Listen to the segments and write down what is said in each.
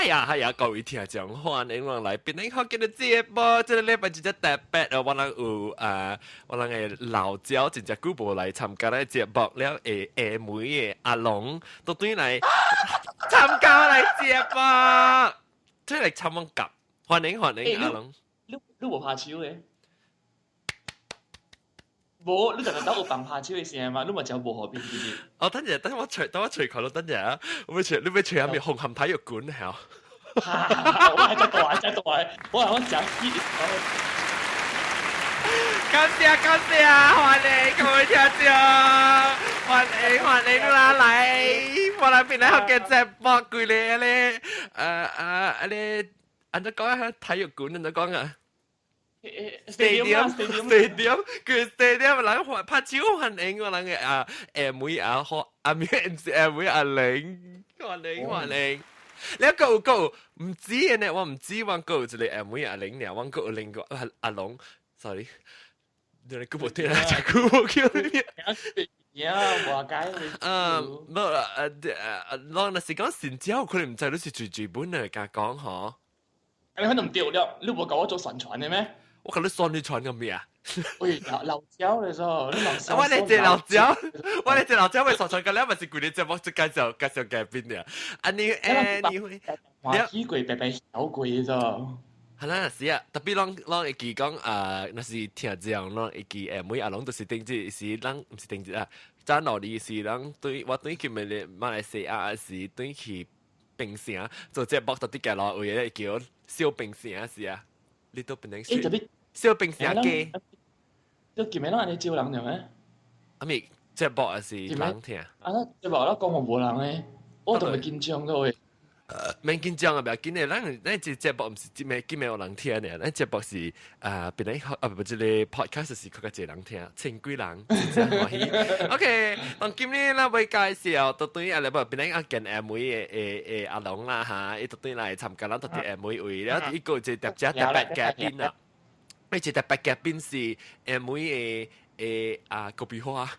呀，各位聽眾，歡迎我來邊個嘅節目，即係禮拜一隻特別啊，我哋有我哋嘅老椒真正久無來參加咧節目了，妹嘅阿龍都對嚟參加嚟節目，即係嚟參問夾，歡迎阿龍。你無拍手嘅？無，你就係等我扮拍手嘅聲嘛，你咪就無何必嘅。哦，等我隨佢咯，等陣啊，你咪隨下面紅磡體育館係啊。我係真大，我係講講感謝，歡迎各位聽眾，歡迎啦嚟，我哋邊咧學嘅節目佢哋咧，你按照講下體育館，按照講啊。stadium 佢 stadium 人拍超歡迎我人嘅妹阿學阿妹妹阿玲歡迎。你個唔知嘅呢，我唔知我個一個妹阿玲呢，我個有另個阿龍 ，sorry， 你個冇聽啊，個冇叫你。話解你。冇我那是講善之後，佢哋唔知你是最本嚟㗎講嗬。你可能掉了，你冇教我做神傳嘅咩？我覺得酸你傳緊咩啊？喂，老椒嚟咗，你老椒。我哋隻老椒咪傻傳緊咧，咪是佢哋節目就介紹嘅邊嘅。啊你會，話起貴白白小貴啫。係啦，是啊，特別啷一記講那是聽這樣啷一記每阿龍都是定節是啷唔是定節啊，爭落嚟是啷對我對佢咪馬來西亞是對佢平城做節目特啲嘅落位咧叫小平城是啊。你都變成小冰城機，都見咩啦？你招人嘅咩？阿咪節目也是人聽。啊，節目啦講我冇人嘅，我同佢緊張咗嘅。免緊張啊，唔要緊嘅，咱節目唔是幾咩有人聽嘅，咱節目是變成不即個 podcast 是更加濟人聽，千幾人真正歡喜。OK， 當今日啦會介紹到對阿你不變成阿健阿妹嘅阿龍啦嚇，伊到對嚟參加啦，到啲阿妹會啦，一個就特別嘉賓啦，一個特別嘉賓是阿妹嘅個別花。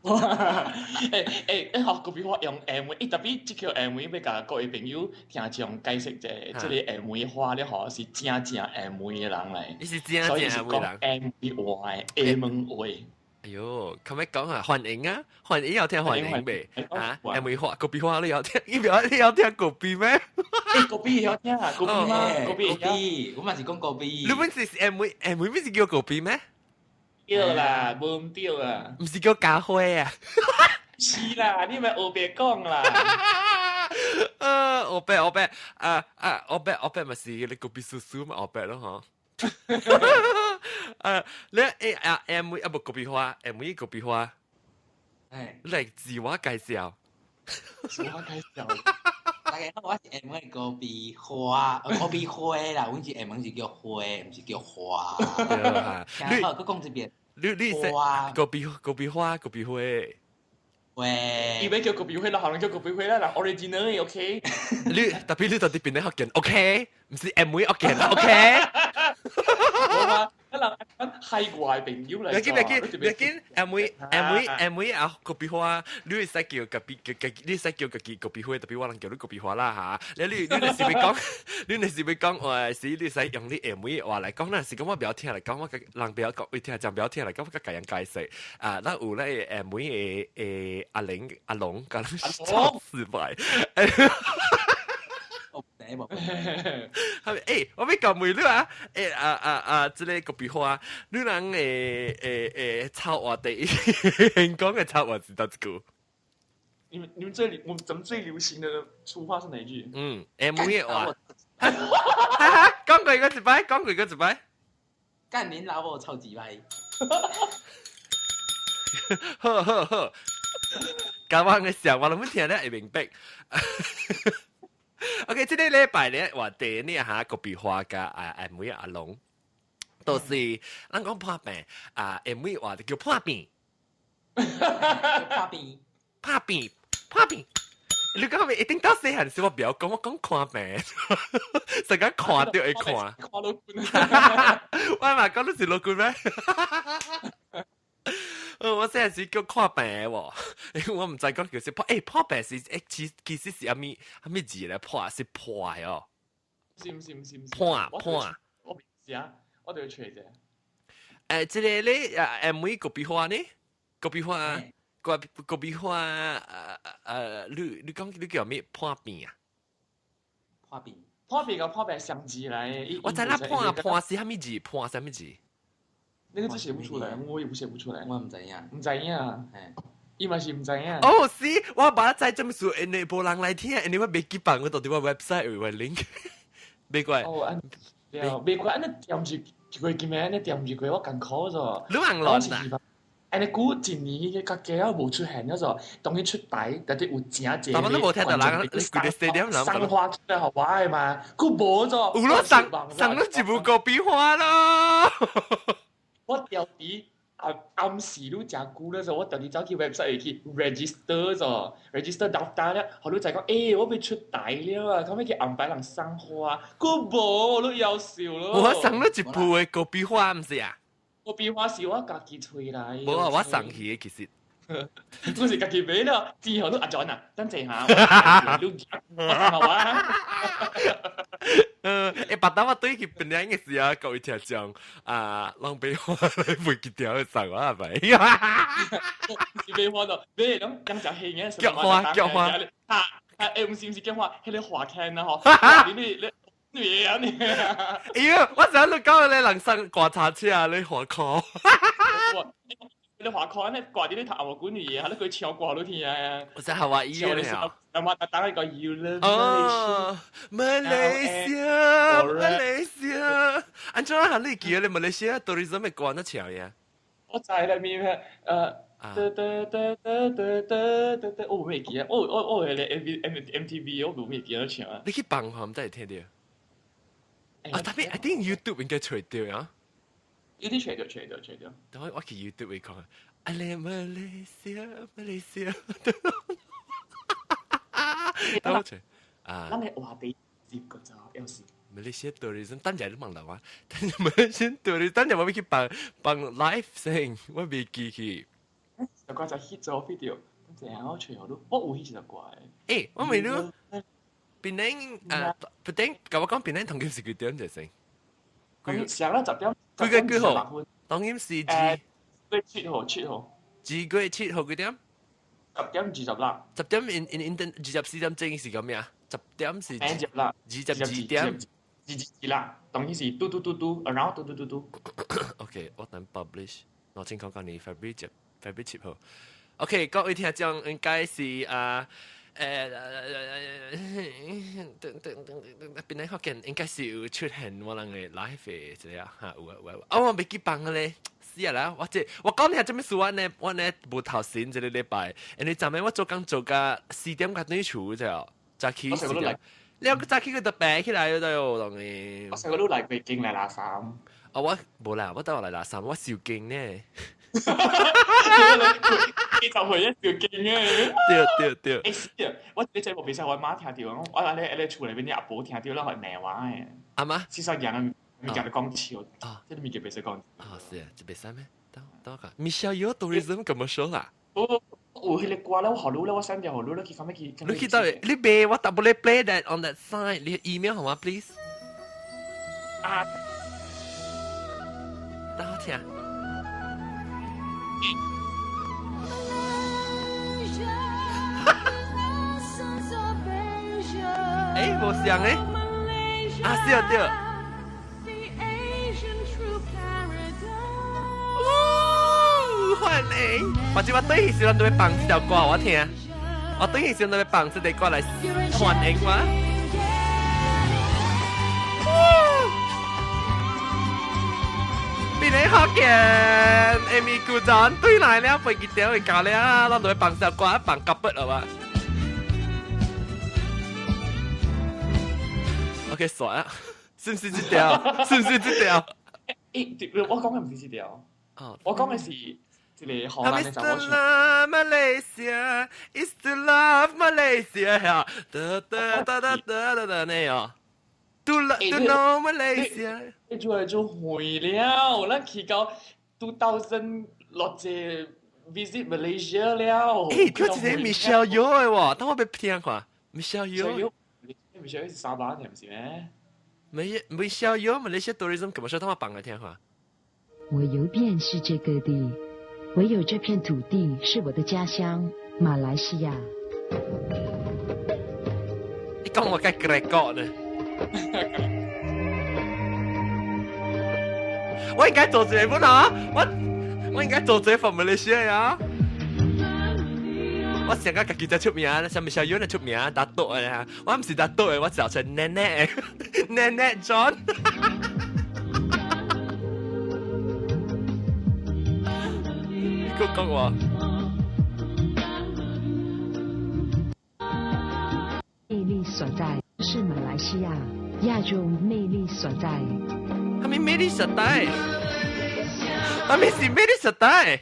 學個別花用 M， 特別即叫 M， 要甲各位朋友聽眾解釋者，即個 M 花咧學是正 M 嘅人嚟，你是正 M 人，所以是講 M 話 M 話。哎呦，咁樣講啊，歡迎啊，歡迎有聽歡迎未？啊 ，M 花個別花你有聽？你有聽個別咩？個別有聽啊，個別咩？個別，我咪是講個別。你本是 M 咩是叫個別咩？對啦，冇對啦，唔是叫咖啡啊？是啦，你咪學別講啦。我白我咪是你個別叔叔嘛，我白咯嗬。你M 啊不個別花 ，M 個別花，嚟自我介紹。自我介紹。大家好，我是 M 個別花，個別花啦，阮是 M 是叫花，唔是叫花。聽好，佢講一遍。你識個別花。喂，以為叫個別花啦，可能叫個別花啦，嗱 original 嘅 OK。特別你到底邊咧學緊 OK，唔是 M 學緊啦 OK。可能係外朋友嚟。你見 M 啊個別花，你會使叫個別，你使叫個別花，特別我能叫你個別花啦嚇。你那時會講，你那時會講話是你使用啲 M 話嚟講，那是講我比較聽嚟講，我人比較講，會聽就比較聽嚟講，我介人介紹啊，那有咧 M 嘅阿龍，咁超失敗。係我咪講梅了啊！即個個別花，你人抄我哋香港嘅抄我是得個。你們咱們最流行的粗話是哪一句？M 嘅話，講過一個一擺。幹恁老母臭幾擺！好，教我嘅時候，我諗聽咧會明白。OK， 這個禮拜咧話第呢嚇個別花嘅妹阿龍，都是咱講破病妹話叫破病，破病。你講咪一定到細漢時我不要講，我講看病，成日看到會看。看老官。我咪講你是老官咩我真係是叫看病喎，因為我唔知講叫破，破病是其實是阿咪字咧破是破哦，唔是，破，我唔知啊，我哋要吹啫。即係咧每個筆畫呢，個筆畫個筆畫你講你叫咩破病啊？破病相機來，我知啦，破是蝦米字？破是蝦米字？那個字寫不出來，我也寫不出來，我唔知影，伊嘛是唔知影。哦，是，我把它在這麼說，你無人來聽，你話未記辦，我到底我 website 有個 link，未怪。哦，未怪，安尼掂住佢叫咩？安尼掂住佢，我艱苦咗。你行亂啊！安尼古一年嘅家家無出現咗就，當佢出台，但係有正濟。但係都冇聽到人，你佢哋四點諗。生花出嚟學話係嘛？佢冇咗。有咯，生咗一部個筆畫咯。我調啲暗時都真久咧，就我調啲走去 website 去 register 咗 ，register 搭咧，後尾就講我要出台了啊，咁樣叫安排人生花，佢冇都要笑咯。我生咗一部嘅個筆畫唔是啊？個筆畫是我家己吹來。冇啊，我生起嘅其實。我是家己買了，之後都阿 John 啊，等陣下，我白打我對佢本來嘅時候，各位聽眾浪費我會記掉嘅神話係咪？是俾我到，俾咁就戲嘅，腳花，唔是腳花，係你畫圈啊嗬，你嘢你。哎呀，我想你講你人生觀察車啊，你何況？你話看咧，掛啲啲頭毛管嘅嘢，你佢唱掛到天啊！我真係話依樣啊！但話打一個要啦。哦，馬來西亞，安怎行你記你馬來西亞tourism嘅歌得唱呀？我知啦，咩我未記啊！我係你 MTV， 我未記得唱啊！你去放下唔真係聽到。啊，特別 I think YouTube 應該除掉啊。有啲吹掉。等我去 YouTube 會講啊，阿嚟馬來西亞，等我吹啊。咱係話地接個就有時。馬來西亞 tourism 等陣都問到啊，等陣馬來西亞 tourism 等陣我要去放 live 先，我未記去。就講就 hit 咗 video，咁成日我吹我都，我有 hit 就怪。誒，我未咯，邊頂邊甲我講邊頂同佢是幾點就成？佢成啦10點。佢嘅幾號？當然是7號。2月7號幾點？10點20啦。10點 24點正是咁咩啊？10點是20啦。22點。22啦，當然是嘟 around 嘟。OK， 我等 publish， 我先講講你 February 7號。OK， 各位聽眾應該是邊啲學見應該是有出現我人嘅 live 嘅這樣嚇，有。我未記辦嘅咧，是啊啦，我講你係做咩事？我呢無頭先這個禮拜，你昨晚我做工做到4點才對厝啫，早起4點。你有個早起佢就病起來咗就當然。我成個都嚟北京嚟拿衫。我冇啦，我等我嚟拿衫，我少勁呢。你就係一條勁嘅。對。我你這部比賽我媽聽到，我你厝裏邊啲阿婆聽到啦，係咩話嘅？阿媽？事實人咪講講笑，即係咪叫比賽講？是啊，這比賽咩？等下 Michelle 有 tourism commercial 啦。有迄個歌啦，我學錄啦，我刪掉學錄啦，佢講咩？你去到你俾我 double play that on that side， 你 email 好嗎 please？ 等我聽。冇像誒，對。歡迎，或者我對起時陣都會放這條歌我聽，我對起時陣都會放這條歌來歡迎我。邊你學見 Amy 姑丈對來了，背記條會教了，我都會放這條歌，放夾筆了吧。OK， 傻啊！是唔是這條？我講嘅唔是這條，我講嘅是一個荷蘭嘅就我唱。Malaysia is to love Malaysia 嚇，呢個。To know Malaysia。你做會了，咱去到2006隻 visit Malaysia 了。诶，佢一個 Michelle Yeoh 嘅喎，等我俾聽下 Michelle Yeoh。Michelle 是沙巴，係唔係咩？Michelle Yeoh Malaysia Tourism Commercial，等我幫佢聽下。我遊遍世界各地，唯有這片土地是我的家鄉馬來西亞。你講我嘅 Gregor 呢？我應該做這本啊！我應該做這份 Malaysia 呀！我成日自己在出名，像 Michelle Yeoh 出名，大督嘅，我唔是大督嘅，我叫做 Nenek John。你講我。魅力所在是馬來西亞，亞洲魅力所在。係咪魅力所在？係咪是魅力所在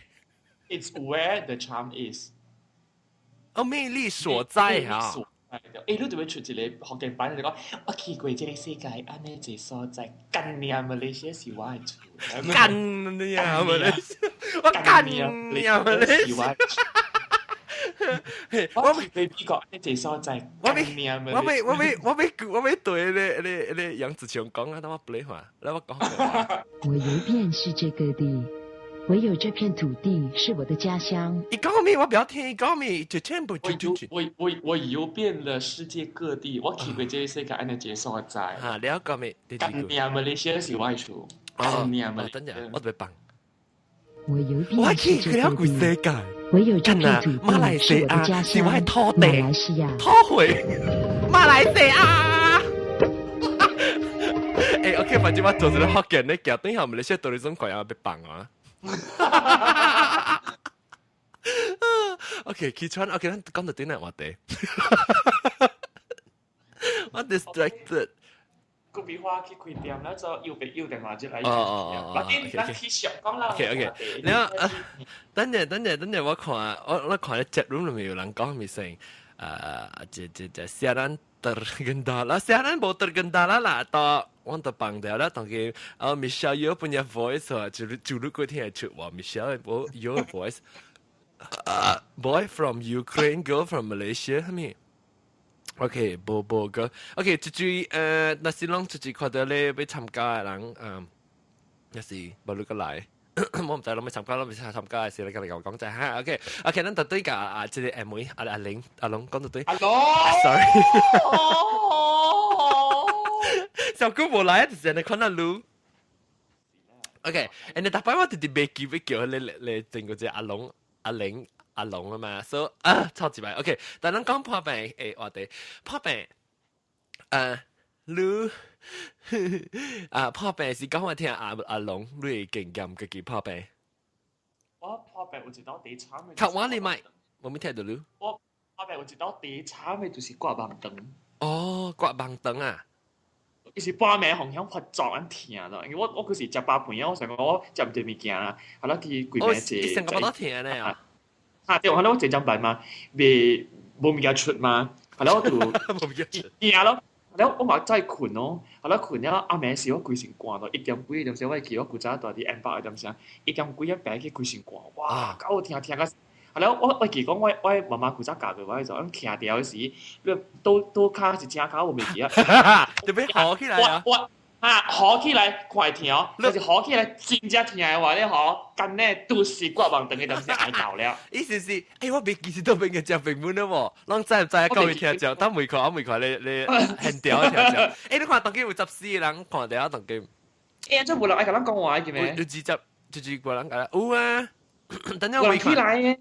？It's where the charm is。哦，魅力所在啊！你都會出一個學經班，就講我去過這個世界，安尼一所在，幹你啊！馬來西亞是我嘅厝，幹你啊！馬來西亞，我幹你啊！馬來西亞。我去美國安尼一所在，幹你啊！我俾對你楊子強講啊，等我唔理話，等我講。我遊遍世界各地。唯有這片土地是我的家鄉。你講咩？我不要聽。你講咩？就全部我遊遍了世界各地，我去過這個世界安尼一個所在。啊，你要講咩？幹你啊！馬來西亞是我嘅厝。幹你啊！馬來西亞，我特別棒。我遊遍世界各地，唯有這片土地馬來西亞是我嘅土地。馬來西亞，土會，馬來西亞。誒，OK，反正我做咗啲福建咧，腳等下馬來西亞到你種鬼啊，別棒啊！OK， 起床 OK， 咱講到點嚟話題？我 distracted。個比花去開店啦，就要定話就嚟。哦，嗱，起上講啦。OK， 你啊，等陣，我看咧 chat room 裏面有人講咪成，這siaran tergendala， siaran 冇 tergendala 啦，到我都幫掉啦，當佢Michelle Yeoh punya voice 啊，就如果聽得出話 Michelle Yeoh voice，boy from Ukraine, girl from Malaysia， 係咪 ？OK， 波哥 ，OK， 這句那是啷這句看到咧要參加嘅人，也是冇錄過來。我唔知諗咩參加，諗咩參加嘅事，你今日又講就係嚇，OK， 咱特對㗎，即係妹阿玲阿龍講到對，阿龍 ，sorry， 小姑冇來，就係你看阿盧 ，OK， 你大擺我哋啲未叫你整個隻阿龍阿龍啊嘛，所以超級白 ，OK， 但係講破病誒，我哋破病盧。破病是講我聽阿龍你會經驗自己破病。我破病有一道最慘嘅。靠我你咪，我未聽到你。我破病有一道最慘嘅就是刮盲腸。哦，刮盲腸啊！伊是半暝方向發作咁疼咯，因為我嗰時食飽飯我想講我食唔對物件啦，後來去規暝坐。你成個都疼咧啊！對，後來我坐針板嘛，未冇物件出嘛，後來我就冇物件出。驚咯。然後我嘛再困咯，後來困了暗暝時我規身寒咯，1點幾點時我記我古早大啲 M 八點時，1點幾一病去規身寒，哇！搞我聽個，後來我記講我媽媽古早教佢我就咁徛掉時，都卡是正卡我未記啊，特別好起來啊！好起來快聽哦，就是好起來真正聽嘅話咧，嗬，咁咧都是刮盲腸嘅東西挨到了。意思是，我未記得到邊個隻平滿啦喎，啷知唔知講佢聽就，等每個你現掉聽就，你看當佢有執事人看掉當佢。真冇人愛咁樣講話嘅咩？有幾執，就個人講有啊，等陣我起來嘅，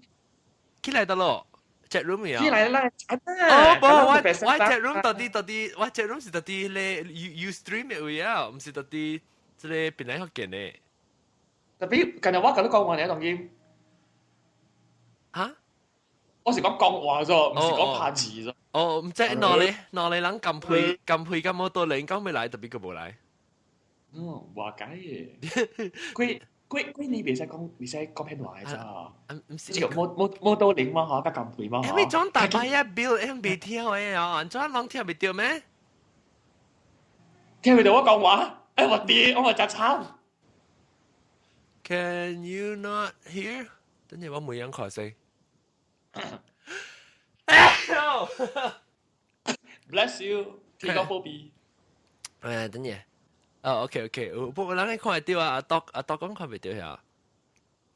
起來得咯。chat room 有。起來啦！哦，不，我 chat room 到底，我 chat room 是到底咧，you stream 嘅位啊，唔是到底即係邊嚟學見咧？特別近日我咁都講話你當然嚇，我是講講話啫，唔是講拍字啫。哦，唔即係攞你人撳配咁冇到你講未來，特別佢冇來。話解嘅，佢你別使講偏話嘅咋？唔是冇到零嘛嚇，加撳配嘛嚇。你裝大把一 bill， 未聽嘅啊，裝啷聽未到咩？聽唔到我講話？我話真慘。Can you not hear？等陣我每樣看先。Bless you，提高波比。等陣。OK，不過咱看得到啊，阿多講看唔到呀。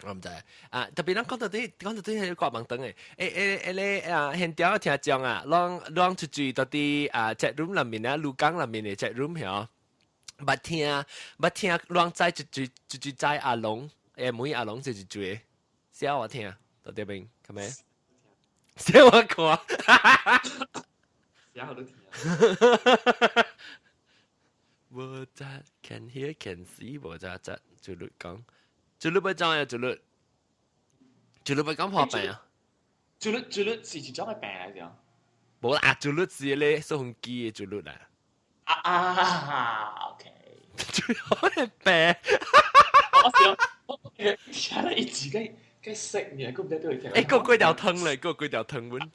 我唔知啊，特別咱講到啲係刮盲燈誒，你現條聽講啊，啷出去到啲chat room 裏面啊，錄講裏面嘅chat room 係捌聽啷在就在阿龍，每阿龍就追，笑我聽，到啲邊，係咪？笑我看，笑我都聽。我咋 can hear can see， 我咋就錄講。จุลุไปจังอ่ะจุลุไป講破病啊จุลุ是一種嘅病嚟嘅。冇啦，จุลุ是咧收音機嘅จุลุ啦。OK。最好係病。我想，聽你自己識嘅，估唔得都會聽。嗰條藤嚟，嗰條藤碗。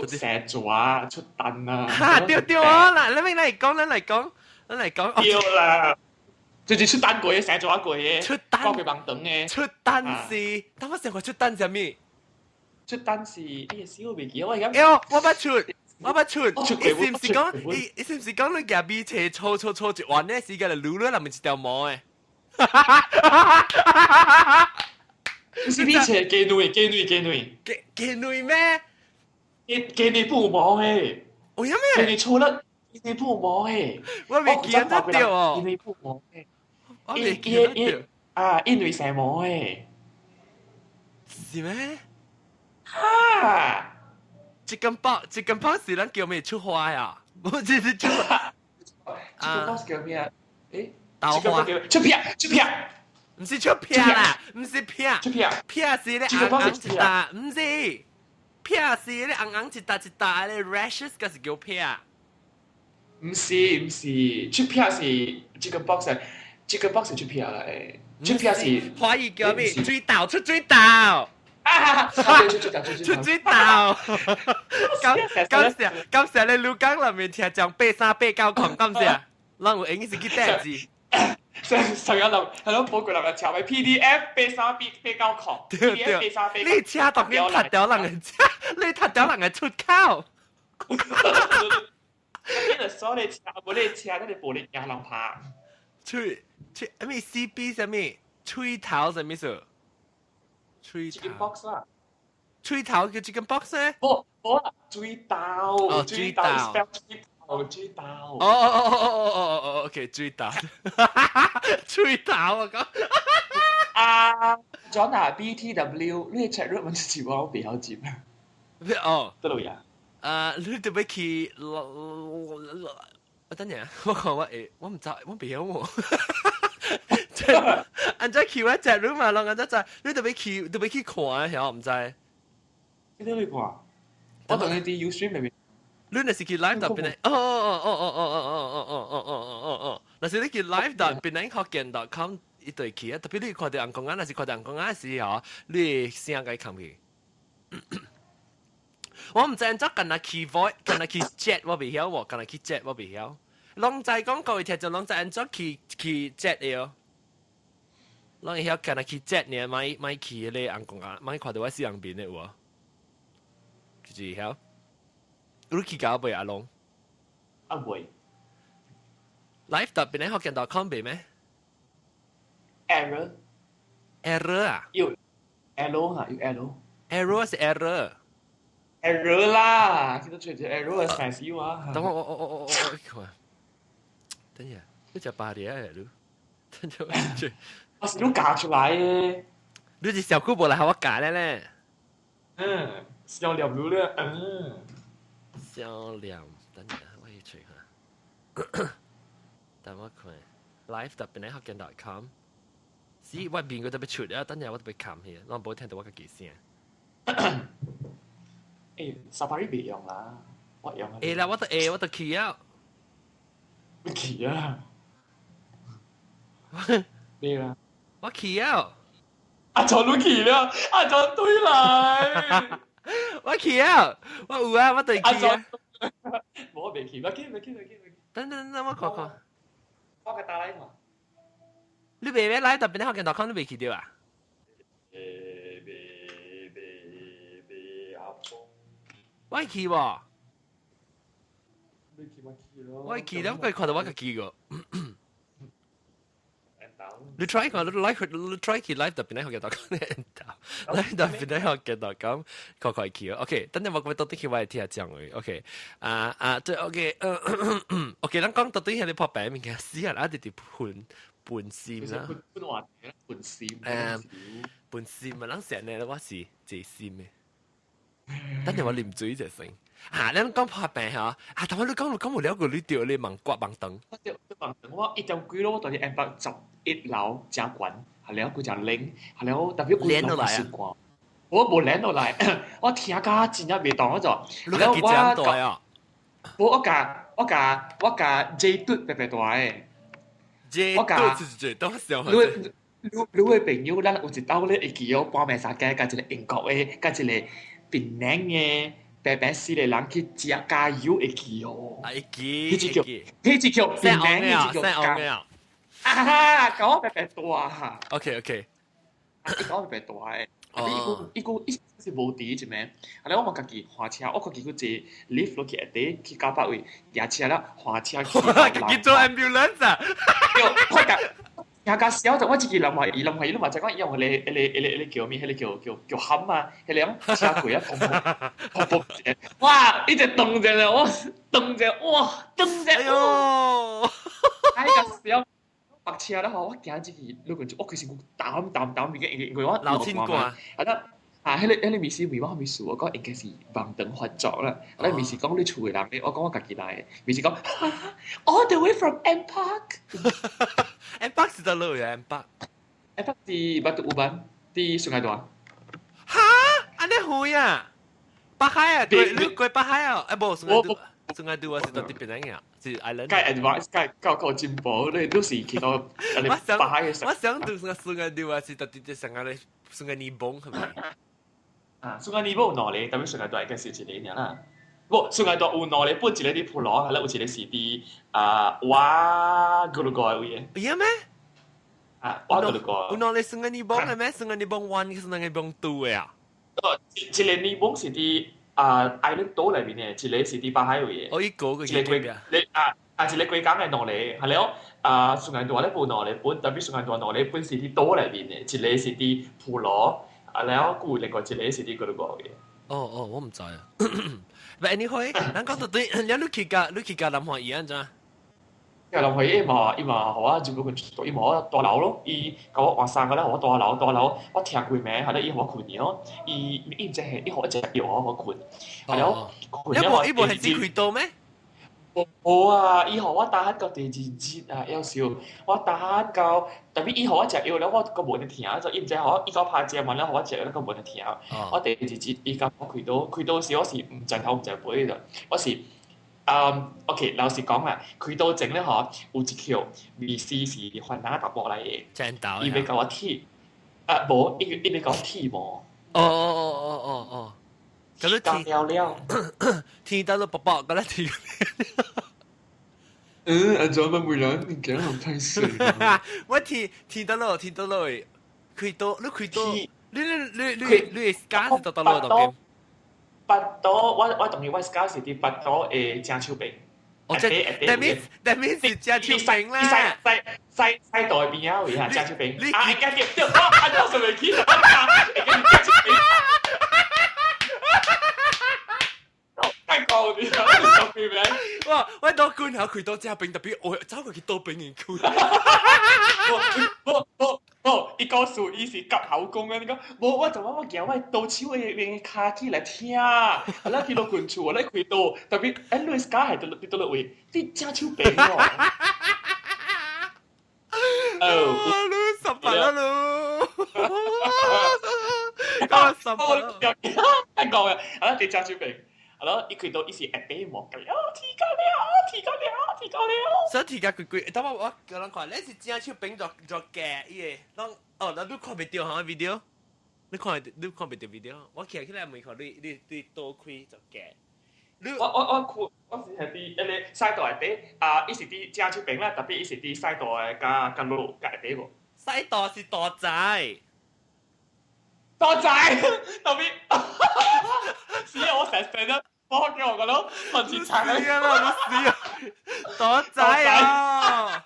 蛇爪出燈啊！嚇，掉啊！嗱，你嚟講。掉啦！最近出單過嘅，成咗一個嘢。出單關佢盲燈嘅。出單是，等我成個出單係咩？出單是，哎呀，死我未記，我而家。我不出。你是唔是講你夾邊斜搓住玩呢？時間嚟擼入面一條毛嘅。唔是邊斜雞女咩？雞女不毛嘅。我有雞咩？女粗粒，雞女不毛嘅。我未見得掉哦。雞女不毛嘅。我未見得掉。因為成毛嘅。是咩？哈Chicken box 是咱叫咩出花呀？我只是出！Chicken box 叫咩啊？誒，豆花出片，唔是出片啦，唔是片，出片是咧硬一笪，唔是片是咧硬一笪咧 rashes 嗰是叫片。唔是，出片是 Chicken box 係出片嚟，出片是華語叫咩？水稻出水稻。出水稻，咁時你錄講裏面聽講8389狂咁時，讓我應該是去單字。成日諗係咯，報告諗嘅查咪 PDF 8389狂 ，PDF 8389。你車當然踢掉人嘅車，你踢掉人嘅出口。呢度所你查，冇你查，你冇你硬諗拍。咩 CB 係咩？吹頭係咩數？Chicken box 啦，吹頭叫 chicken box 咧？冇啊，追刀，spell 追刀。OK， 追頭，吹頭啊講。John 啊 ，BTW 呢個 chat room 字我比較接。得咯呀。你對唔起，我等陣，我講我唔知，我唔曉喎。按照去我 chat room 嘛，按照你對唔起看啊，曉唔知？你都會看，我同你啲 Ustream 裏面。你那是去 live 度邊嚟？那是你去 live 度邊嚟學見.com 一對去啊，特別你看到人講啊，那是看到人講啊時候，你聲該冚去。我唔知按照干那 keyboard， 干那 key jet 我未曉喎，干那 key jet 我未曉。攏在講各位聽眾，攏在按照 key jet 嘅哦。攏會曉干那 key jet 呢，買 key 咧，人講啊，買看到我四人邊嘅喎，就是曉。你去搞未阿龍？啊會。live 特邊咧學見 .com 未咩 error 啊？要 error 啊，要 error 是 error。error 啦，其實最最 error 係死話。等我看，等下，你只八年嘅你，等下我是都教出來嘅。你是小姑婆嚟，我教咧。小念如咧，小念，等下我去查下。等我看 live 特別喺學見 .com， 是我邊個特別出啊？等下我特別撳去，我冇聽到我嘅幾聲。Safari 別用啦，我用啊。啦，我都去啊。去啊！咩啦？我去啊！阿john都去了，阿john對來。我去啊！我有啊，我對去啊。我未去，未去。等，我看看。我嘅打嚟嘛。你未咩 live 特別喺學見 .com 你未去到啊？未我去喎，你去咪去咯。我去了，佢看到我個去個。你 try 看，你 try 去 live 特別咧學嘅度講，live 特別咧學嘅度講，快去哦。OK，等陣我到底去我係聽下講嘅。OK，對 OK，OK，咱講到底係你破病物件，死人一直半線啦。本話本線。半線咪，咱成日我是自線嘅。等陣我啉水就成。你講破病嚇，但係你講無了個你掉你盲刮盲燈。我一條幾咯，當你 M 八11樓加滾，係了佢就拎，係了特別佢落嚟啊！我冇領落嚟，我聽家真係未當嗰座。你幾隻袋啊？我架 J 嘟白白袋嘅。J 嘟都笑。你會朋友，咱有一兜咧，會記咗半暝三更，加一個英國嘅，加一個檳榔嘅。白白死嘅人去食加油會記哦，會記，迄隻叫檳榔，迄隻叫加。啊！搞我白白大哈。OK，搞我白白大嘅。伊是無敵啫咩？後來我家己換車，我家己去坐 lift 落去下底去九百位，騎車啦，換車去。去做 ambulance 啊！我聽架小就我自己諗下，伊諗下就講以後你叫咩？你叫冚啊！你諗車攰啊，砰！哇！一直動着咧，我動着，哇！動着，哇！哎呀，小白車啦，我驚自己如果我其實我膽因為我老天掛。係啦。迄面試我面試，我講應該是盲燈發作啦。你面試講你厝嘅人，我講我家己來嘅。面試講 all the way from M Park。M Park 是在哪裡啊？M Park 是Batu Uban，di Sungai Dua。哈？安尼遠啊？北海啊？你過北海啊？冇Sungai Dua是到啲邊樣？是 island。介 advance，介夠進步，你都是去到北海嘅。我想到Sungai Dua是到啲Sungai Nibong係咪？Sungai Nibong 有兩個，但係Sungai Dua應該是一個啦。不，Sungai Dua 有兩個，本一個啲普羅，係啦，有一個是啲哇嗰度個位嘅。有咩？哇嗰度個。有兩個Sungai Nibong係咩？Sungai Nibong 1 Sungai Nibong 2嘅啊？一個Nibong是啲island 島裏邊嘅，一個是啲北海位嘅。我一個嘅。一個貴你一個貴港嘅兩個，係了。Sungai Dua 咧冇兩個本，特別Sungai Dua 兩個本是啲島裏邊嘅，一個是啲普羅。然後顧另外一個是啲嗰度個嘅。我唔知啊。But anyway，咱講到對，你去甲南華醫院咋？南華醫院伊嘛，互我全部伊嘛我大樓咯，伊甲我換衫個咧，互我大樓，我聽過名，後來伊互我困咯，伊唔知係伊互我食藥，我困，係咯，困咗我。伊無係只開刀咩？冇啊！伊互我打到第二節啊，有時我打到，特別伊互我食藥咧，我個門就停，就伊唔知互我伊個拍隻問咧，互我食咧個門就停。我第二節伊甲我開刀時我是唔正頭唔正背嘅，我是OK 老實講啊，開刀整咧嗬有一條微絲是患那達波嚟嘅，正道。伊要甲我剃，無伊要甲我剃毛。哦。咁你剃了，剃到都薄薄，咁你剃。做乜會兩年幾咁睇死？我剃到落，開刀，你係假是到落度嘅？八刀，我同意我假是啲八刀嘅正手柄。哦，即係 that means 是正手柄啦。西代邊啊位嚇正手柄。而家叫我上未起，而家正手柄。太高啲啦，特別名。哇！我到官口佢到正柄特別，我走過去多柄嘅官。伊告訴伊是夾口供啊！你講，我就我驚我倒手嘅卡機嚟聽，啊！啦去到群處，我咧開刀，特別Louis 家係到落位，啲正手柄喎。你十八啦咯，講十八啦，太講嘅，係啦，啲正手柄。alors 伊開刀伊是下底毛嘅，剃到了。所以剃甲貴，等我講看，你是正手柄做夾伊個，嗱你看袂到嚇 video，你看袂到 video，我企起來問看你多開做夾。我是係啲誒西道下底伊是啲正手柄啦，特別伊是啲西道嘅加路下底喎。西道是大仔。特別是我成日我叫我個佬看住殘死啊啦，你死啊！多仔啊！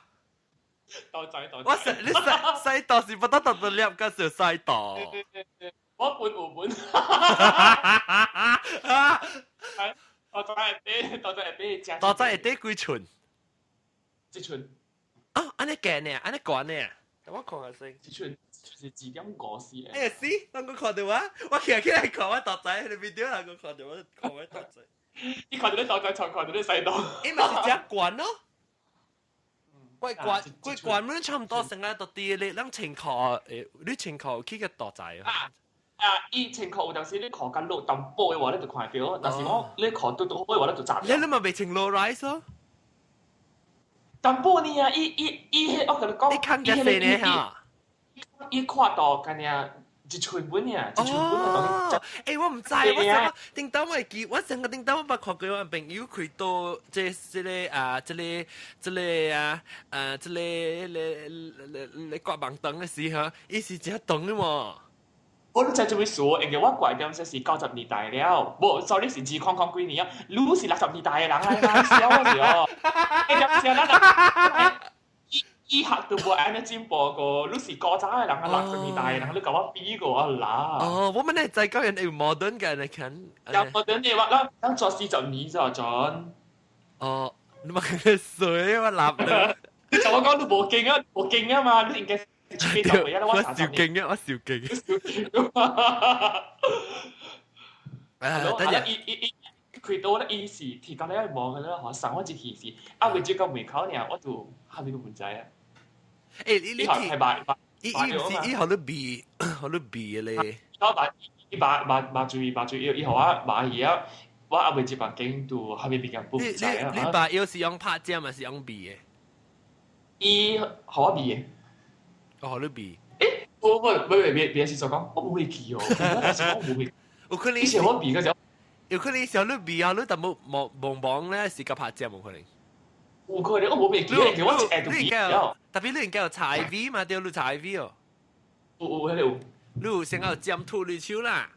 豆仔，我食你細度是不得讀到兩個小細度。我半澳門，豆仔係俾食，多仔係啲幾寸？一寸，啊，安尼計呢？安尼講呢？等我看下先。一寸是2.5嘅。哎，是，等我看到啊！我企起來看我多仔，你 video 能夠看到我看我多仔。你看到你豆仔，才看到你細度。因為是只管咯。貴管們差唔多成日到啲你諗情況你情況佢嘅多仔啊。以前確有陣時你看緊路淡薄嘅話，你就看到；但是我你看到好嘅話，你就賺。你咪未情 low rise 咯？淡薄呢啊！我同你講，你看嘅細呢嚇？伊看到緊呀一寸本呀，一寸本嘅東西。誒我唔知，我成個叮當我記，我成個叮當我冇看過我朋友開到即你刮盲燈嘅時候，伊是只燈嘅嘛。我都知做咩數，因為我怪點說是90年代了，無 sorry 是2框幾年啊，你是60年代嘅人嚟啦，笑我咗，誒點啦？醫學都冇安尼進步過，你是古早嘅人啊，60年代嘅人，你甲我比過啊啦。哦，我們係在講人係 modern 嘅，你看。有 modern 嘅話，咱做40年咋陣？哦，你咪佢水我立啦。你就我講你無勁啊嘛，你應該。我笑勁啊！我笑勁啊！等陣，佢到咧，伊是提到咧望嘅咧，嗬，上我一期是為咗個門口呢，我就下面個門仔啊。誒，你係白，伊唔是伊學你避，學你避咧。我把注意，以後我買嘢，我阿未接白景度下面邊個門仔啊？你把要是用拍尖還是用避嘅？伊學我避嘅。哦，你避。我別是所講，我冇會記哦。我冇會。有可能以前我避嗰陣，有可能小你避啊，你但冇望咧是個拍尖冇可能。有可能我冇會記，因為我一下就避咗。特別你應該有踩 V 嘛，對，你踩 V 哦。有。你有先有尖吐你手啦。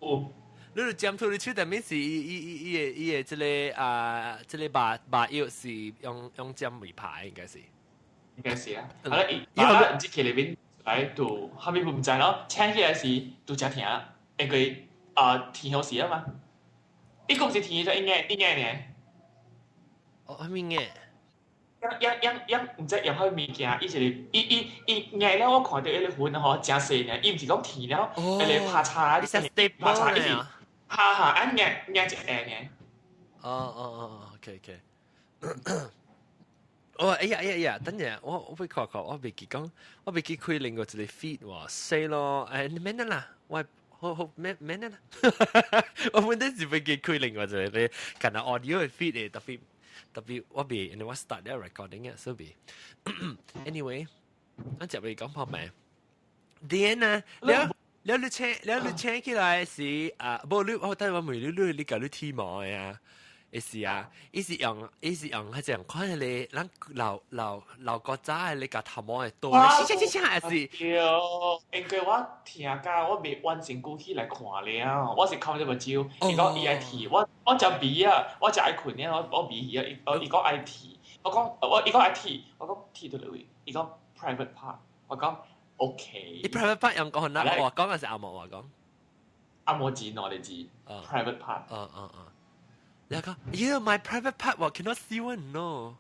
有。你有尖吐你手，但係是伊嘅即個把腰是用尖尾拍應該是。應該是啊，好啦，以後唔知佢裏邊嚟到後面唔知咯，請起來時都真聽，因為天好事啊嘛，呢個唔是天就應該呢。哦，係咩嘅？唔知用開物件，伊硬了，我看到伊個雲嗬真細呢，伊唔是講天了，伊個拍叉，拍叉伊是哈，硬一硬嘅。哦，OK。哦，哎呀，等陣我俾看，我未記講，我未記開另外一個 feed 喎，細咯，你免得啦，我好免得啦，我本來是未記開另外一個你近下 audio 嘅 feed 嘅，特別我未，因為我 start 咗 recording 嘅，所以 anyway， 我就未講破名。點啊？你請起來是冇你我睇我未你搞你 team 嘅啊。意思啊，意思用係這樣看你，咱老國仔你個頭毛係多，係是。應該我聽㗎，我未完成過去來看了，我是靠呢個招。伊講伊愛剃，我就鼻啊，我就愛困咧，我鼻啊，伊講愛剃，伊講愛剃，我講剃到嚟，伊講 private part，我講 OK。你 private part 用講哪？我講嘅是阿莫話講。阿莫字我哋字 private part。Yeah, my private part cannot see one, no.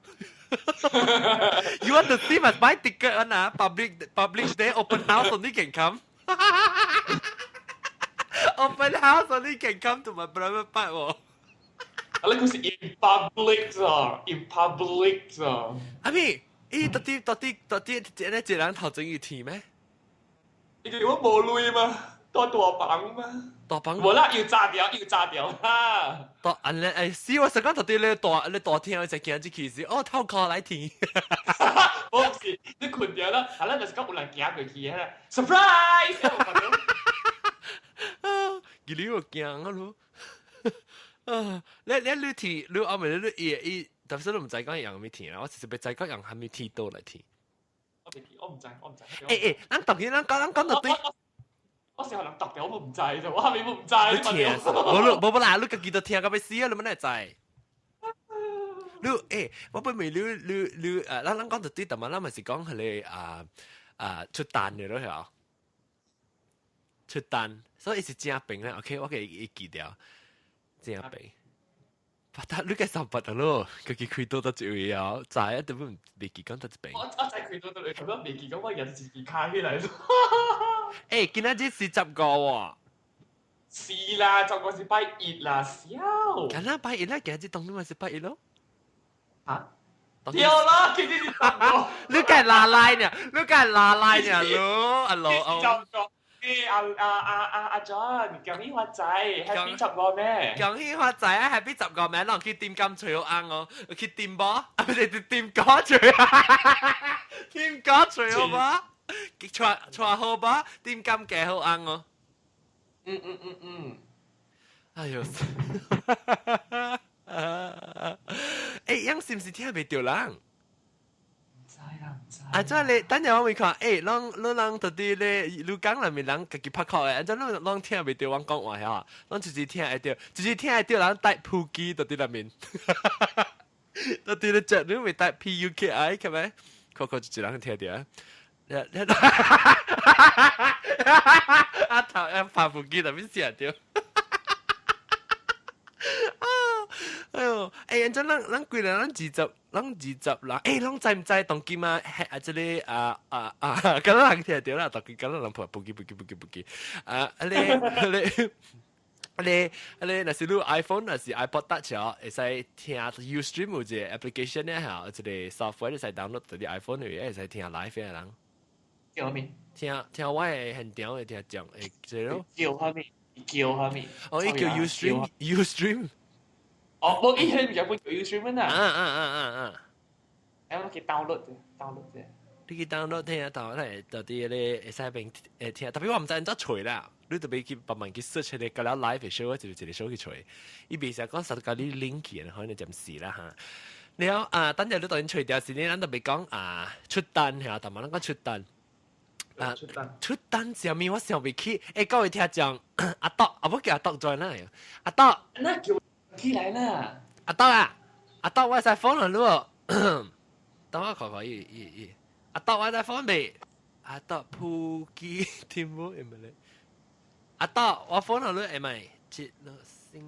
You want to see must buy ticket on public day, open house only can come. Open house only can come to my private part. 我呢個是 in public 咋 ，in public 咋。阿咪，到底這人頭整要甜咩？你叫我冇累嘛？多磅嘛？大磅冇啦，要炸掉啦！大安尼誒，我成日到底你大天就見只其實，透過來聽。我唔是，你困掉啦，係啦，就是講有人行過去啦 ，surprise！佢你又驚啊咯？你聽，你後面你特別都唔知講樣咩聽啦，我直接知講樣係咪聽到嚟聽。我唔知。誒，咱當然咱講到對。我成日人特別我唔制啫，我後面唔制。你聽冇啦，你家己都聽到要死啊！你乜嚟知？我不明你咱講到啲，但係咱咪是講係你出單嘅咯，係啊，出單，所以是正病咧。OK， 我記記掉正病。但你嘅三八咯，佢開多得最啊，就係一點都未記講得病。我就係開多得你咁樣未記講，我人自己卡起嚟。今日是10個喎。是啦，就我是拜一啦，笑。咁啦，拜一啦，今日當然咪是拜一咯。嚇？掉啦，佢啲10個。你梗係拉拉呢？你梗係拉拉呢？咯，阿老。阿 John，恭喜發財 ，Happy 10個咩？恭喜發財啊 ！Happy 10個咩？攞去點金最好啱我，去點波，啊唔係點歌最好，點歌最好吧？錯好吧？點金嘅好啱我。哎呦！樣是唔是聽未到人？即你等陣我會看，你人到底咧，你講裡面人自己拍靠嘅，你聽未到我講話嚇，你就是聽會到，就是聽會到人帶撲機到底裡面，到底你隻你未帶 PUKI 係咪？個就人聽到啊！阿頭拍撲機裡面寫到。哎呦，人真咱幾人咱20啦，咱知唔知當今啊？這裡咁樣人聽到啦，當今咁樣人破布機，你那是你 iPhone 那是 iPod Touch 啊，會使聽 Ustream 有隻 application 咧嚇，這個 software 你使 download 到啲 iPhone 裏，會使聽 live 嘅人。叫咩？聽我係很屌嘅聽講，這咯。叫咩？哦，伊叫 Ustream。哦，我以前有本叫 Ustream 啊。我去 download 啫。你去 download 聽到咧，到啲咧會使並聽，特別我唔知人怎吹啦。你特別去慢慢去 search 你嗰啲 live 嘅 show，就一個 show 去吹。伊別成講實嗰啲 link 嘅，可能就唔是啦嚇。然後等陣你當然吹掉時咧，咱特別講出單嚇，同埋咱講出單。出單上面我想未起，各位聽講阿德，唔叫阿德在哪？阿德，那叫起來啦。阿德我在放了咯。等我看看伊。阿德我在放未？阿德撲機添冇係咪咧？阿德我放了咯係咪？接落先，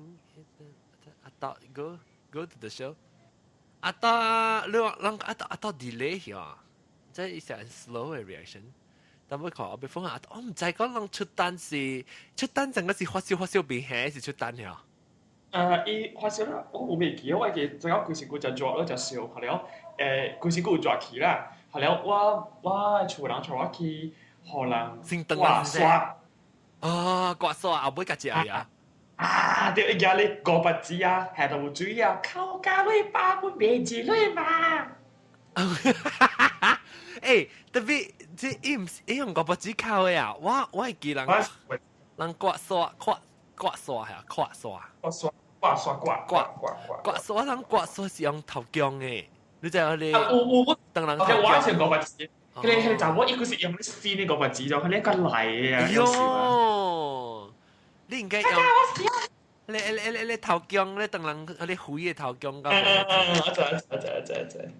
阿德 go to the show。阿德你話阿德 delay 㗎，即係一陣 slow 嘅 reaction。但我看我被封下，我唔知講人出單整個是發燒變輕是出單呀？伊發燒啦，我冇未記，我記陣間佢是佢就抓咗就燒，後嚟佢是佢抓起啦，後嚟我厝人帶我去荷蘭刮刷，刮刷後尾個隻呀？對，而家你個不知啊，係度水啊，靠家裏把本未字裏嘛。特別即係用個不知靠嘅呀，我係記人刮刷係啊，刮刷人刮刷是用頭姜嘅，你就係你等人頭姜。我成個不知，佢就我一個是用啲鮮呢個不知咗，佢呢個嚟啊。喲，你應該用你頭姜，你等人你灰嘅頭姜㗎。我知。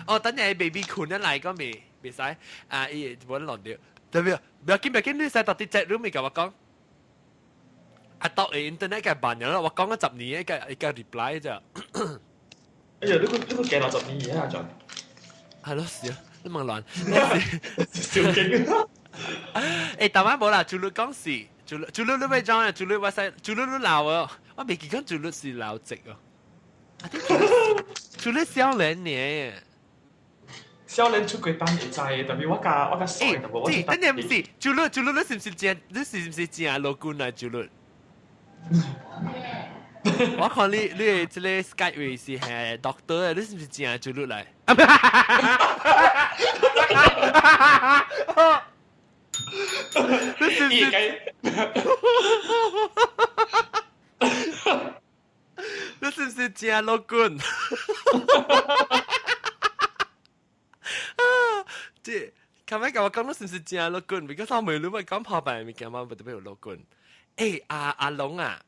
哦，等陣 baby 困得嚟講未使伊冇得亂掉，特別唔要緊，你使到啲隻都未甲我講。到internet 嘅辦咗啦，我講咗10年一個 reply 啫。哎呀，呢個幾耐10年啊，仲係咯，是啊，你問亂。小勁。但係冇啦，做律講事，做律你咪講啊，做律話曬，做律都鬧啊，我未記講做律是鬧直啊。做律少年嘅。少年出軌單會知，特別我甲細就冇。等陣唔是，做律你是唔是正？你是唔是正老官啊？做律。我看你這個 Skype 位是係 doctor 你是唔是正做律嚟？你是唔是？你是唔是正老官？咁樣我講到是唔是正樂觀？because 我未諗咪講破病咪咁樣，特別有樂觀。誒阿龍啊，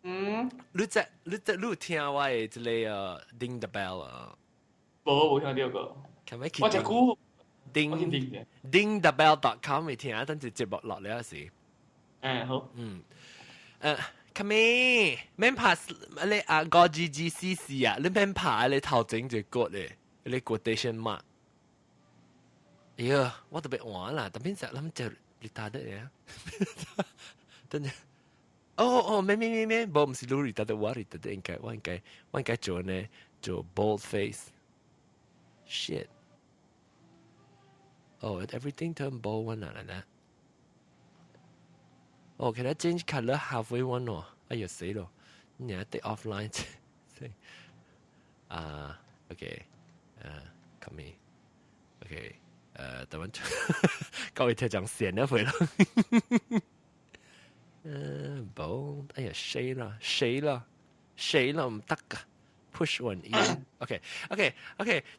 你有聽我嘅一個Ding the Bell 啊？冇聽到過。咁樣我只估 dingthebell.com 未聽啊？等住節目落嚟嗰時。好。咁咪免拍你個 GGCC 啊？你免拍你頭整隻骨咧，你 quotation mark。哎呀，我特別玩啦，特別實諗就你打得嘢。等陣，咩，冇唔是 Luri 打得我打得應該做呢做 bold face。Shit。everything turn bold one 啦。can I change color halfway one 哦？哎呀死咯！你要 take offline。come here。OK。等陣，各位聽講線咗佢咯。bold， 哎呀死啦，唔得噶 ，push one in。OK，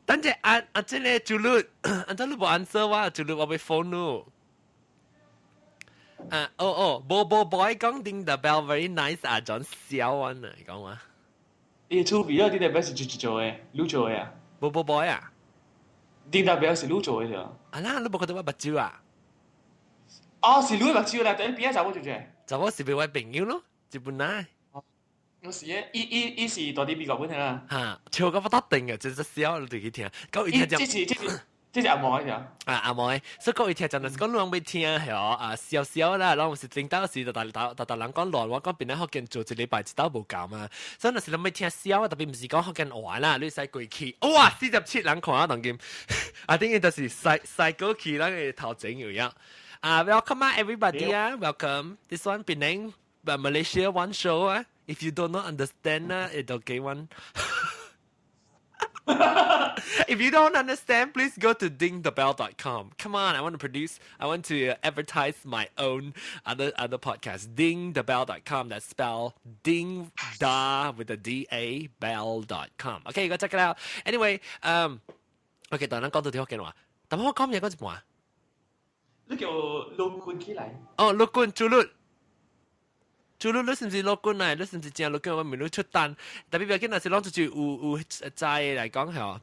等陣即係朱律，你冇 answer 哇？朱律我被 phone 咯。Bobo boy 講 Ding the bell very nice 啊，講笑啊，你講話。你出邊啊？Ding the bell 是做嘅，你做嘅啊 ？Bobo boy 啊？ Ding the bell 是你做嘅啫。啦，你冇覺得我目睭啊？是你目睭啦，但係邊一集我做啫？就我是俾我朋友咯，一本來。我是嘅，伊是到底邊個本嚟啦？嚇，超過不得定嘅，就是笑你哋去聽。各位聽講。這是阿毛嘅阿毛嘅，所以各位聽真係講兩位聽係笑啦，然後是領導時就大人講亂，我講邊咧福建做一禮拜一刀無夠嘛，所以那是兩位聽笑，特別唔是講福建話啦，你使過去，哇47人看啊當今，啊等於就是細過去那個頭前有樣，welcome everybody welcome this one Penang Malaysia one show if you do not understand it okay one。If you don't understand, please go to dingthebell.com. Come on, I want to advertise my own other podcast. Dingthebell.com. That's spelled ding da with a D-A bell.com. Okay, go check it out. Anyway, okay, 當然講到啲福建話，但我講嘢嗰陣話，你叫陸冠起來。陸冠朱律。朱律，你是唔是樂觀啊？你是唔是正樂觀？我未攞出單，特別畢竟那是攞住有債嚟講係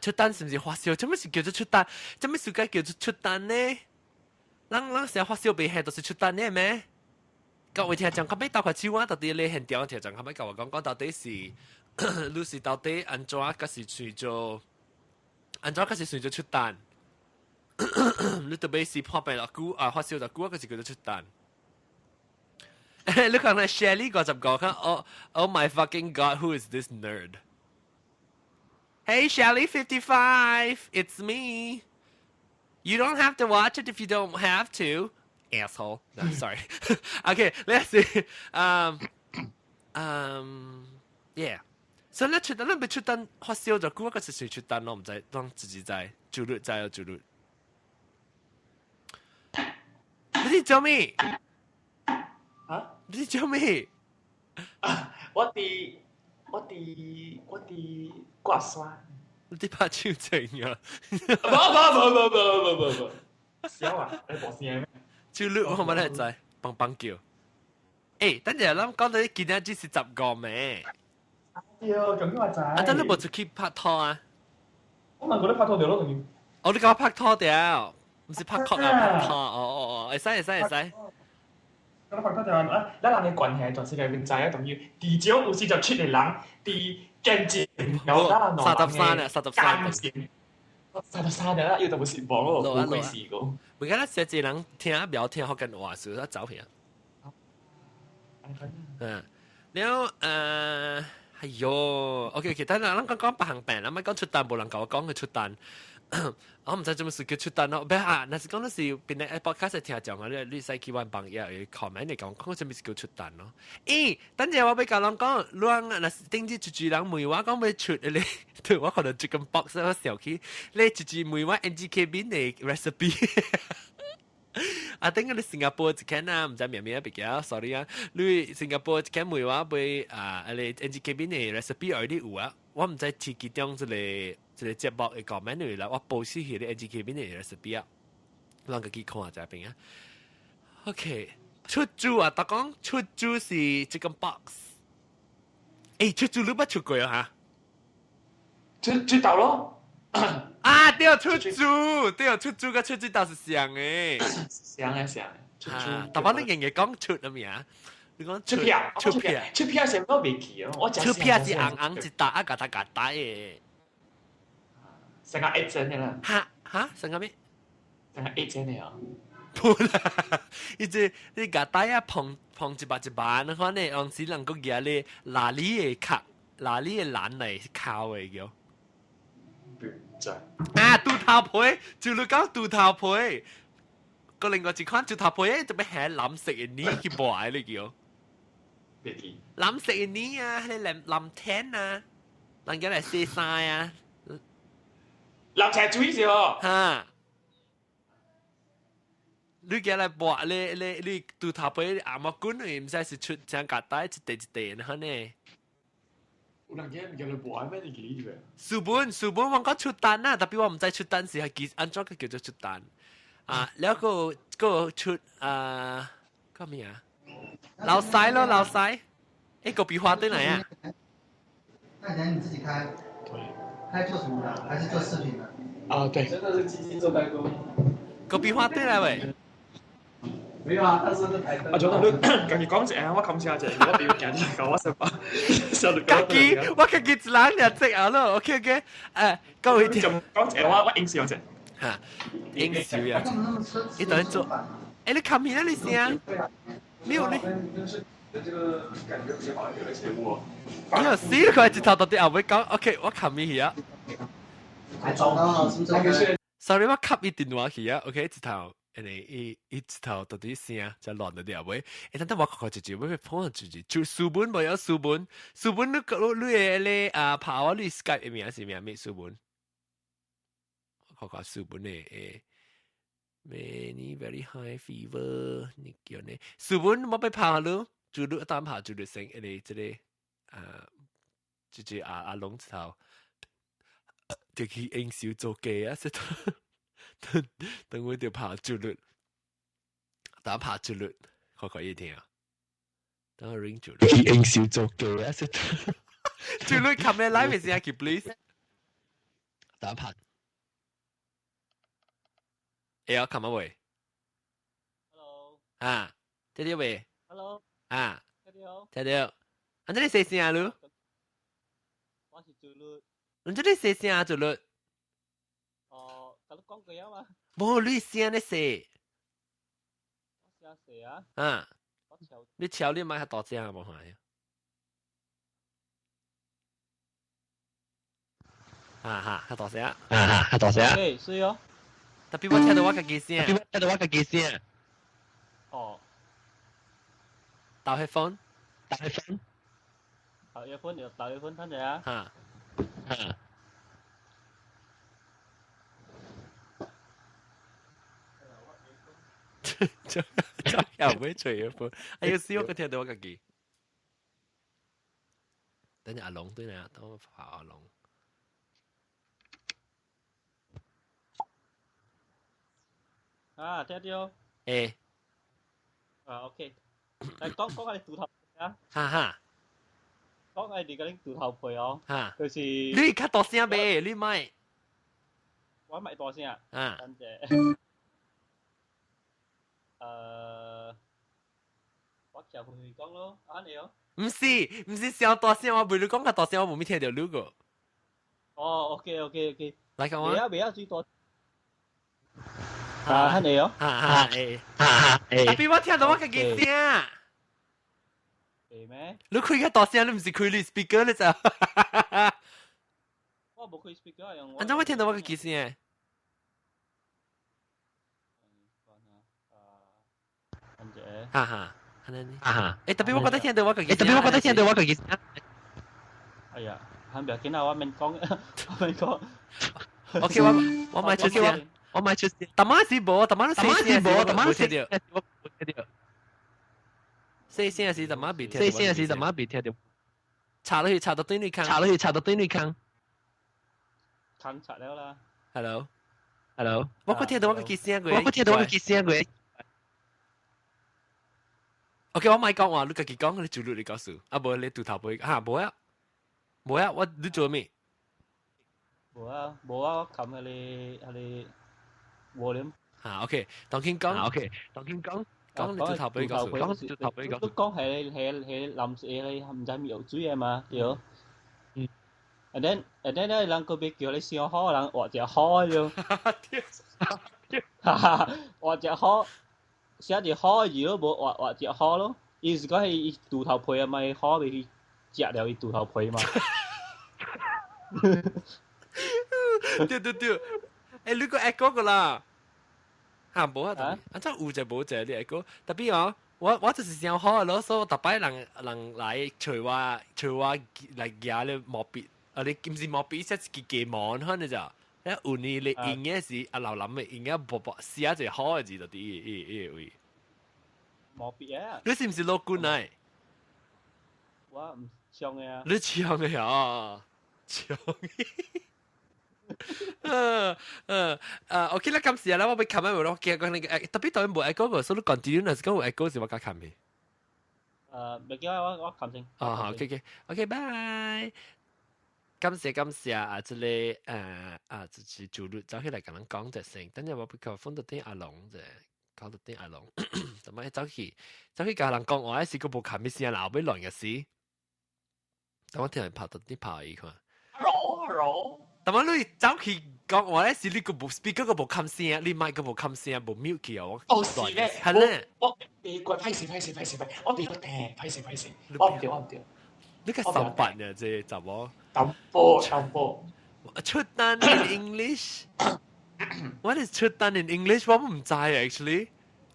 出單是唔是發燒？做咩是叫做出單？做咩事解叫做出單呢？人成日發燒鼻氣都是出單呢咩？各位聽眾，後尾打開手啊，到底你現場聽眾後尾跟我講到底是你是到底安怎個是隨做出單？你特別是破病落股發燒落股個是叫做出單。Look at Shelly 嗰集講，Oh my fucking god, who is this nerd? Hey Shelly 55, it's me. You don't have to watch it if you don't have to, asshole. No, sorry. Okay, let's see. Yeah. So 你咪出單發燒就估一個是誰出單咯？唔知，當自己知，朱律知有朱律。你做咩？你做咩？我哋刮山。你拍超正啊！唔，笑啊！你博聲咩？超綠我咪咧仔，棒棒叫。誒，等陣諗講到啲見一支是10個咩？咁我仔。等你冇出去拍拖啊？我問過你拍拖掉咯，仲要。你講拍拖掉，唔是拍拖啊，拍拖。會使。咁拍拖就係咱人嘅關係全世界面知啊，等於地少有時就出嚟人，地見證有咱人33啦，要就冇蝕磅咯，好鬼事個。而家寫字人聽表聽學緊話少，走片。然後係喲 ，OK， 等陣講白行病啦，咪講出單冇人教我講佢出單。我唔知做乜事叫出單咯，但是講到是邊個 podcast 聽講啊，你使去揾朋友去 comment 嚟講做乜事叫出單咯？等陣我俾教人講，那是頂住住人梅話講要出你，對我可能最近 box 我小氣，你住梅話 NGK 邊嘅 recipe。啊，等下你新加坡一間啊，唔知咩咩比較，sorry 啊，你新加坡一間梅話杯啊，你 NGK 邊嘅 recipe 有啲有啊，我唔知貼其中一個節目嘅講咩嚟啦，我報死佢啲 NGK 邊嘅 recipe 啊，讓佢去看下就邊啊。OK， 出租啊，特講出租是這個 box， 誒，出租你乜出過啊出到咯。啊，對，出租，對，出租個出租倒是像誒，像嘅，出租。但係你日日講出啊咩啊？你講出片成都未記啊！我出片是硬硬一打啊，嘎打嘅。成個一針嘅啦。嚇，成個咩？成個一針嘅啊！冇啦，你嘎打啊碰一把，你看呢，用時能夠嘅你哪裡嘅卡，哪裡嘅懶嚟靠嘅叫。啊，杜頭皮，就你講杜頭皮，個另外一款杜頭皮咧，就俾係藍色嘅泥去擺你叫。藍色嘅泥啊，係藍天啊，人家嚟洗衫啊。藍茶水是哦。嚇！你叫嚟擺你杜頭皮阿媽管你唔使是出張夾帶一地然後呢？有人叫你播咩？你記住未？書本我講出單啦，特別我唔知出單是係安怎個叫做出單啊？แล้ว個出個咩啊？老細咯，老細，誒個筆畫對嚟啊？那你自己開，開做什麼的？還是做視頻的？啊，對。真的是基金做代工。個筆畫對嚟喂？沒有啊，他說是台燈。啊，仲有你跟住講隻，我冚下隻，我俾佢揀嚟講，我實話，我自己一人就識啊咯，OK，誒，各位聽，就講隻，我應少隻。嚇，應少呀，你等陣做，誒，你冚面啊你先，你有你，你有死佢一頭到底後尾講 ，OK， 我冚面去啊。Sorry， 我吸一電話去啊 ，OK， 一頭。一頭到底聲就亂咗啲位，但係我確確實實會碰住就書本冇有書本你嘅跑啊你 Skype 嘅名是咩咩書本？確確書本嘅many very high fever 你叫呢？書本冇被跑咯，就你單跑就你成即係阿龍頭就去應少做嘅啊，等我哋爬住率，打爬住率，確一聽啊！等我 ring 住率，應少做嘅啊！住率冚咩 live 先啊 ，please。打爬。誒，我冚乜位 ？Hello。啊，聽到未 ？Hello。啊。聽到。聽到。安怎你寫聲啊？你？我是住率。安怎你寫聲啊？住率？咁講句啊嘛，冇你聲咧寫，我聲寫啊，你抄你買下大聲啊冇係，下大聲，下大聲，誒，是哦，特別我聽到我嘅聲，哦，打開風，打開風，睇住啊，嚇。又唔除一半，哎呀死我個聽到我自己。等阿龍對呢，等我跑阿龍。啊，聽到。誒。OK。嚟講下你杜頭啊。哈。講下你嗰啲杜頭皮哦。哈。就是。你較大聲唄，你咪。我咪大聲啊。啊。等陣。我就會講咯，啱你哦。唔是上大聲，我唔你講個大聲，我冇咩聽到你個。哦 ，OK， 嚟講啊。未啊，最多。啱你哦。特別我聽到我嘅聲。係咩？你開個大聲，你唔是開你 speaker 你就。我冇開 speaker 用。安怎會聽到我嘅聲？哈，誒，特別我覺得聽到我嘅聲，哎呀，唔要緊啊，我免講。OK，我咪出聲，我買出聲，大媽是無，大媽都細聲，大媽聽到，我冇聽到，細聲是大媽別聽，細聲是大媽別聽到，查落去查到對你坑砍拆了啦。 ，hello， ，hello，我個聽到我個結聲嘅，我聽到我嘅聲嘅。OK，我咪講話，你自己講，你做你告訴，啊無你杜頭背，嚇無啊，我你做咩？冇啊，我冚下你和點？嚇 OK，當傾講，OK，當傾講，講你杜頭背告訴，講杜頭背告訴，都講係臨時你唔知咪有水啊嘛，對。And then 咧，人個別叫你上河，人畫隻河了，畫隻河，寫隻河字都冇畫隻河咯。意思講係杜頭皮啊，咪河俾佢摘了佢杜頭皮嘛。對，誒你個 echo 個啦，嚇冇啊，啊真有就冇就你 echo，特別哦。我就是想好咯，所以特別人來隨我來夾咧毛筆。你唔是毛筆，一隻幾毛可能就，一有你應該是啊老諗嘅，應該薄寫一隻好嘅字就啲位。毛筆啊！你是唔是樂觀啊？我唔唱嘅啊！你唱嘅啊？唱，OK 啦，咁時啦，我俾琴日我記講你嘅，特別對冇 echo 個，所以 continue 嗰個 echo 是我加琴嘅。未記我琴先。OK，bye。感謝啊！這裡就是做律走起來同人講隻聲，等陣我俾佢放到啲阿龍啫，講到啲阿龍，就咪走去教人講話，是個部琴嘅聲鬧俾亂嘅事，等我聽人拍到啲拍伊看。但我你走去講話，是你個部 speaker 個部琴聲，你麥個部琴聲部 mute 去哦。哦是咧，係咧。我別個歹勢，我別個聽，歹勢，我唔對。你個三八呢？這怎麼？淡薄。出單 in English? What is 出單 in English? 我唔知 actually.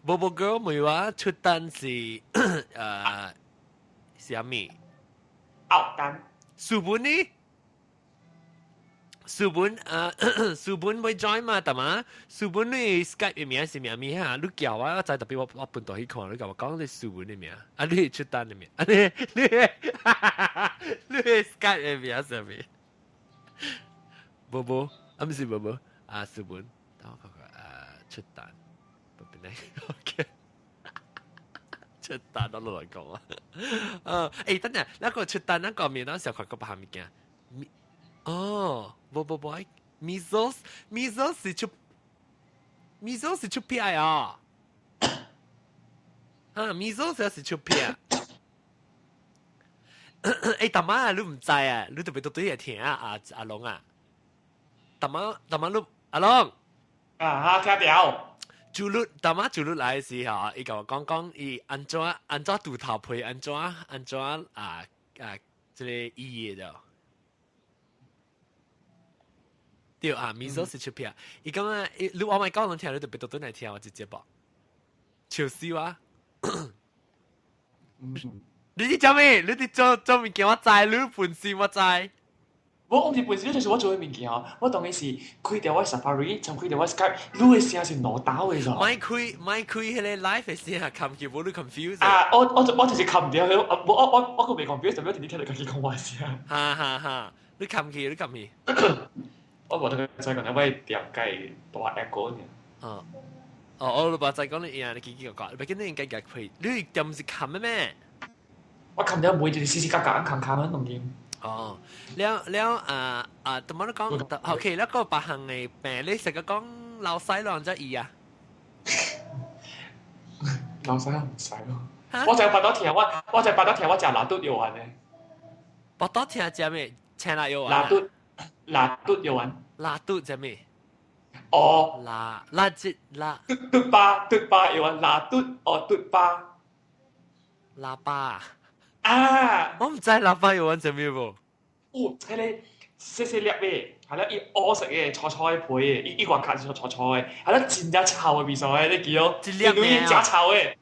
Bobo girl 唔係話出單是是咩？拗單。書本呢？書本會 join 嘛？但嘛？書本你 Skype 嘅名是咩名啊？你叫我就特別我半途去看，你叫我講你書本嘅名，啊你係出單嘅名，啊你 Skype 嘅名係咩？Bobo，唔是 Bobo，啊書本，等我講講出單，唔邊咧 ？OK， 出單我來講啊，等陣，那個出單那個面嗰時候佢個把物件。哦，boy，measles 是出片啊！啊 ，measles 是出片。大媽啊，你唔知啊？你特別到對嘢聽啊，阿龍啊，大媽你阿龍啊，聽到。大媽做律來時候，伊甲我講伊安怎杜頭皮，安怎即個醫嘅就。對啊，咪做是出片，伊咁啊，你我咪講人聽，你特別到對嚟聽我直接播，笑死我！你啲做咩？你啲做物件我知，你本事我知。我唔是本身就是我做嘅物件哦，我當嘅是開條我 Safari，就開條我 Skype，你嘅聲是攞刀嘅咋？咪開迄個 live 嘅聲啊，冚住冇你 confuse。啊，我就是冚唔掉佢，我個未 confuse，就咩？你聽到佢講話聲。哈，你冚去。我冇同佢再講，因為點解大 echo 呢？我話再講你你幾個，你見你應該佢，你點是冚嘅咩？我冚咗每條絲絲格格冚咁同點。哦，แล้วต麼都講 ，OK， แล้วก็白行嘅病，你成日講老細浪咗意啊？老細唔使咯，我就白多條，我就白多條，我就拿督有玩咧。白多條隻咩？青辣有玩。拿督有玩。拿督隻咩？哦。嘟巴有玩，拿督哦嘟巴。喇叭。啊！我唔知喇叭有玩隻咩喎？哦，係你細粒嘅，係啦，伊烏色嘅菜皮嘅，伊個卡是菜嘅，係啦，真正臭嘅味素嘅，你記哦，你容易食臭嘅，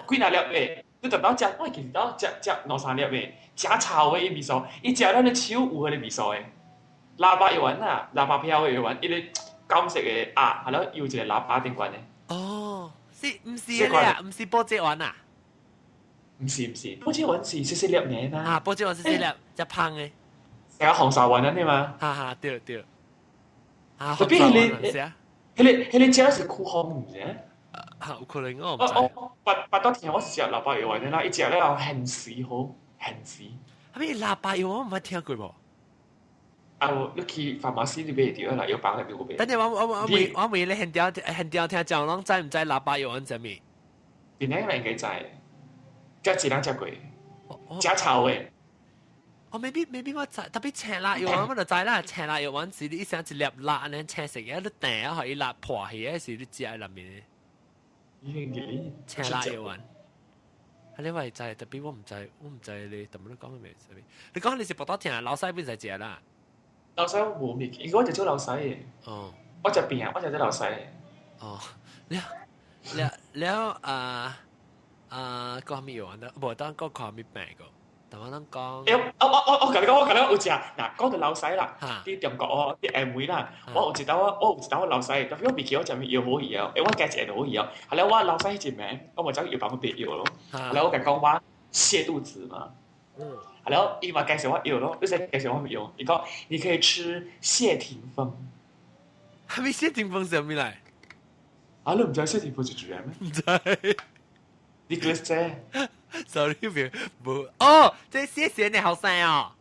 幾大粒嘅，你特登食，我記得食兩三粒嘅，食臭嘅伊味素，伊食咱嘅手有迄個味素嘅，喇叭有玩啦，喇叭飄嘅有玩，伊個金色嘅鴨，係咯，要一個喇叭點關呢？哦，唔是咧啊，唔是波姐丸啊。唔是，波姐丸是細細粒嘅嘛。啊，波姐丸細細粒，只胖嘅。成個紅沙丸啊，你嘛？哈，對。啊，特別係你，你食是酷紅唔啫？啊，有可能我唔知。我八多天我食喇叭藥丸咧啦，一隻咧有很水好，很水。係咪喇叭藥我唔係聽過喎？啊，你去pharmacy你買掉啦，有幫你表個俾。等陣我問你很調聽講，知唔知喇叭藥丸係咩？邊個人應該知？只人食過，食臭嘅。我未必我知，特別青辣藥丸我就知啦。青辣藥丸是你一聲一粒辣，你青食嘅，你訂啊可以辣破氣嘅時，你食喺入面。青辣藥丸，係你話知，特別我唔知你同我講嘅咩？你講你食薄多聽啊，老細邊使食啦？老細冇咩，如果我就做老細嘅。哦，我就變啊，我就做老細嘅。哦，講咩藥丸咧？冇當講咩病個。但我諗講，我同你講有隻嗱，講到老細啦，啲中國哦，啲M V啦，我有一道我老細，特別我未記我就咪要好嘢哦，我介紹人好嘢哦，係啦，我老細一名，我咪走要幫我別藥咯，係啦，我講我瀉肚子嘛，係啦，伊嘛介紹我藥咯，你先介紹我藥，你講你可以吃謝霆鋒，係咪謝霆鋒係咩嚟？啊，你唔知謝霆鋒是主人咩？唔知。Nicholas 姐 ，sorry 冇哦，即係謝你後生哦。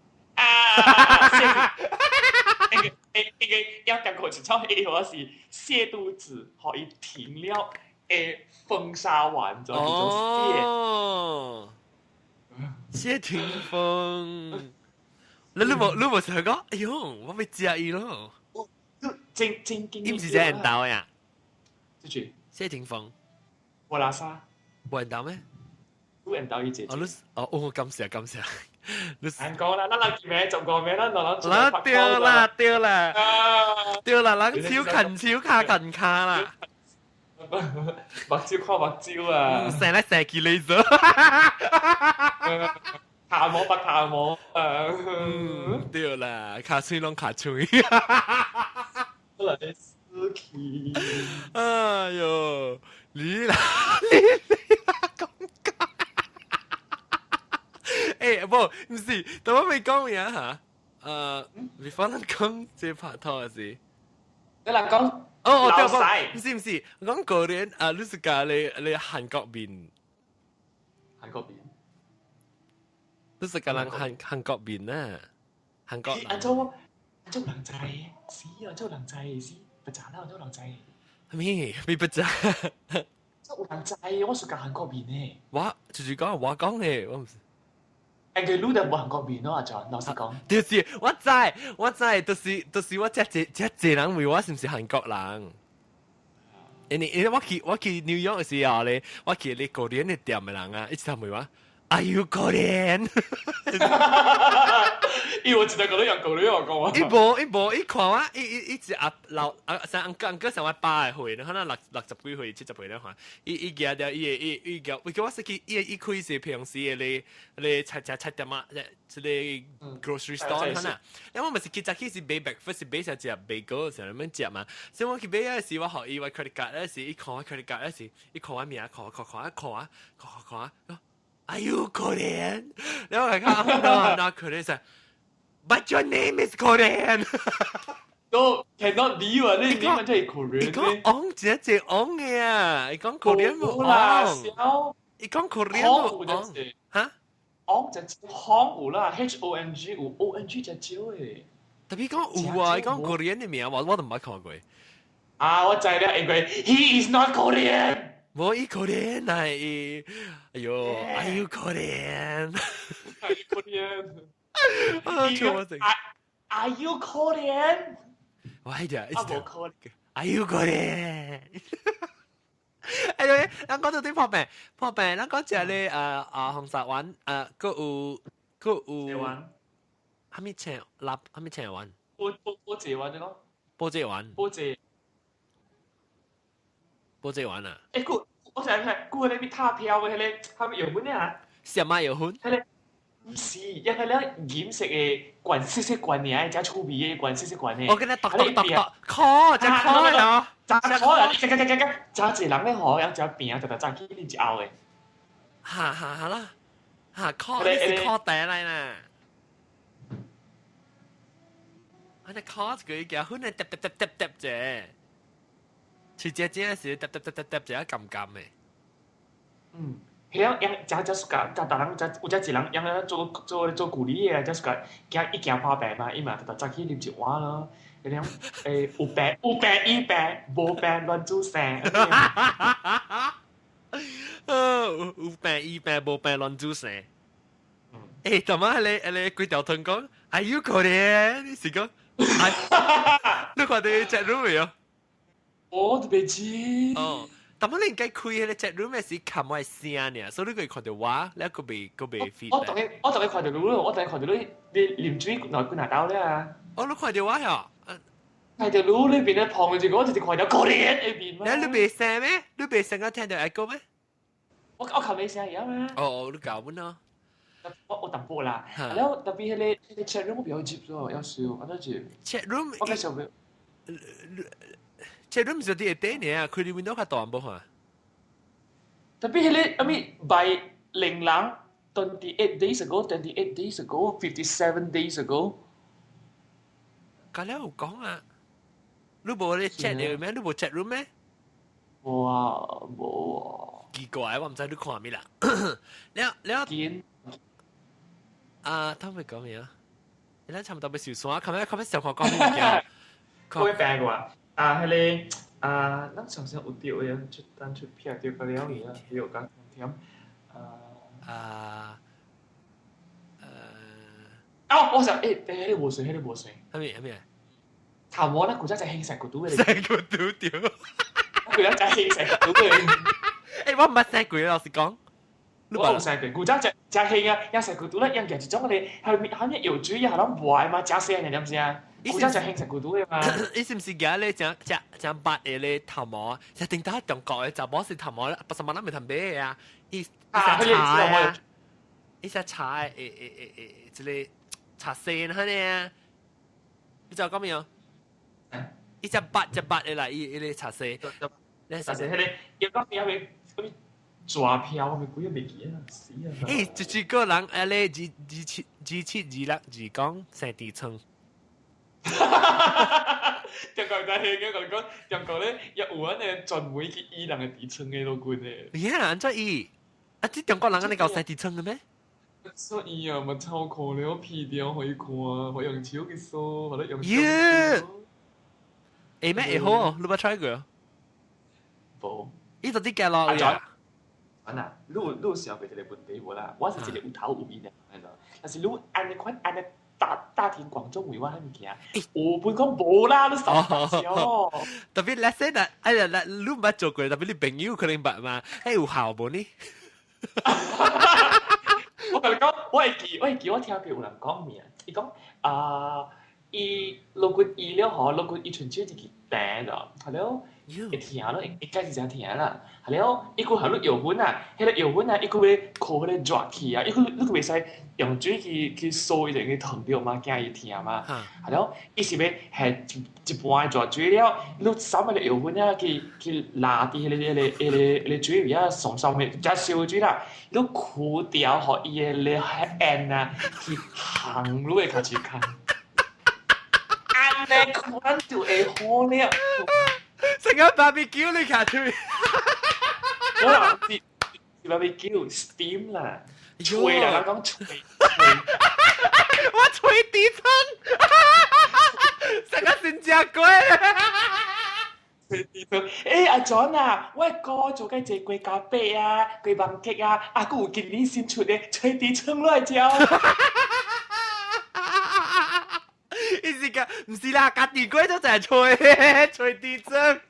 應該要講過一種 A 或是瀉肚子，可以停了誒風沙丸就叫做哦，謝霆鋒，你冇成日講，哎呦，我未知意咯。正，你唔是真人道呀？記住，謝霆鋒，我拉沙。冇人道咩？冇人道依姐。我感謝。難講啦，咱見名仲講名啦，對啦，咱超卡啦。目睭看目睭啊！成日射佢你咗。下摸不下摸對啦，卡吹攏卡吹。嚟死氣！哎呦，你啦講假。唔是，但我未講嘢嚇。before 咱講這拍拖嘅事。你嚟講。對唔是，我講過年你是講你韓國面。韓國面。你是講韓國面啊？韓國人。按照人仔，按照人仔不咋啦，按照人仔。咩不咋？有人仔，我是講韓國面呢。我就是講我講嘅，我唔是。誒佢擼就冇韓國面咯，阿 John 老實講。就是我知，就是我這人為我是唔是韓國人？因為我去 New York 嘅時候咧，我去你過年嘅店嘅人啊，一直問我 ，Are you Korean？ 因為我一直講你用國語話講啊。伊看我，伊只老上上我8歲，可能60幾歲、70歲咧嚇。伊記得伊叫我識去，伊開是平時嘅你菜店啊，即係 grocery store 可能。因為我咪是去早起是買 breakfast 是買成隻 bagel 成日咁食嘛。所以我去買嗰時，我學伊話 credit card 嗰時，伊看我 credit card 嗰時，伊看我名，看。Are you Korean？ 然後我講 No, not Korean。But your name is Korean. No, cannot be 喎，你點真係 Korean？ 你講昂只昂嘅啊，你講 Korean 冇昂。你講 Korean 冇昂嚇？昂就康有啦 ，HONG 有 ONG 就少誒。特別講有啊，你講 Korean 嘅名我都唔捌看過。啊，我知啦，因為 He is not Korean。冇伊 Korean 係，哎呦 ，Are you Korean？ Are you Korean？ Are you Korean？ 我係呀，我冇 Korean。Are you Korean？ 誒，咱講到啲破病，咱講只咧紅石丸個有，蝦米青丸？波姐丸啫咯。波姐丸啊！誒，我就係估你啲他票嘅，係咪用本啊？什麼有分？唔是，因為咧染色嘅棍色色棍嘅，只粗味嘅棍色色棍嘅。我跟你讀 call 只 call 咯，揸可能揸一人咧可有隻邊啊，就揸起你隻拗嘅。下啦，下 call 你是 call 第嚟啦。我哋 call 佢叫佢哋揼啫，似只是揼就一撳嘅。嗯。yang jangan suka kadang udah jilang yang做鼓勵嘅，就 suka 一件花餅嘛，因為就揸起你隻話咯，你諗有餅一餅，冇餅亂做聲。有病醫病冇病亂做聲。誒，怎麼你幾條同講？係要佢哋？你是講？你看到隻รู未啊？我都未知。哦。但係你應該開嗰個 chat room 嘅時冚我係聲呢，所以你可以看到話，你個被 feed。我同你看到咯，我同你看到你連追內觀拿到咧啊！我都看到話呀，看到路裏邊咧旁住我直接看到嗰啲裏邊嘛。你未聲咩？你未聲我聽到 echo 咩？我琴日聲而家咩？哦，你搞乜咯？我淡薄啦，然後特別係你 chat room 我比較接咗，有少我都接。chat room 我介紹俾。chat room 就啲嘢呢，佢哋 window 較大唔好啊。Tapi by 28 days ago, 28 days ago, 57 days ago。咁你有講啊？你冇你 chat 嚟咩？你冇 chat room 咩？冇啊。奇怪，我唔知你看咩啦。你見啊，他咪講咩啊？你咧差唔多俾小酸，琴日上課講咩嘅？佢病嘅話，係你。咱常常有钓嘅，出片钓個了嘢啊，有講點我想迄個無水，係咪？頭毛咧，古仔就興成個肚嘅，成個肚屌，佢一隻興成個肚嘅。我唔係成個，老實講，我唔成個，古仔就興啊，有成個肚咧，有其中我哋係咪有主意係諗壞嘛，假聲嘅點先啊？古仔就興成個肚嘅嘛。你是唔是而咧將八嘅咧頭毛，一定得中國嘅就冇是頭毛啦，八十萬都未同俾啊！一隻茶即係茶線嚇呢？你就咁樣，一隻八嘅啦，一茶線，你茶線係你要講嘢係咪抓票咪鬼未記啊死啊！一個人咧2講成地層。中國就係嘅，我講中國咧有揾嘅專門去醫人嘅底層嘅老官嘅。呀，真係啊！啲中國人你搞晒底層嘅咩？所以啊，咪抽空你皮條可以看，可以用手去掃，或者用。耶！誒咩誒好？你冇 try 過？冇。呢度啲嘅落嚟啊！嗱，你小別嘅問題冇啦，我是一個有頭有面嘅，係咯。但是你按你款按你。大庭廣眾為我係物件，我本講冇啦，都傻笑。特別 let's say 嗱，你唔捌做過，特別你朋友可能捌嘛，有效冇呢？我同你講，我係記我聽過有人講咩啊？伊講伊如果醫療嗬，如果伊純粹自己病咗，係咯，會聽咯，應該是真聽啦。係咯，伊個係咯藥粉啊，迄個藥粉啊，伊個會靠迄個熱氣啊，伊個你個袂使用水去掃伊個去燙掉嘛，驚伊聽嘛。係咯，伊是要係一般嘅熱水了，你撒埋個藥粉啊，去拉啲迄個水位啊，上面加燒水啦，你箍掉互伊個咧煙啊，去行路嘅卡住看。你款就會好了。成個 barbecue 你卡住。我話是 barbecue steam 啦，吹啦，我講吹。我吹地層，成個新加坡。吹地層，阿 John 啊，我哥做緊隻龜咖啡啊，龜棒劇啊，阿哥有見你先出嘅吹地層來招。意思個唔是啦，隔地龜都就係吹地層。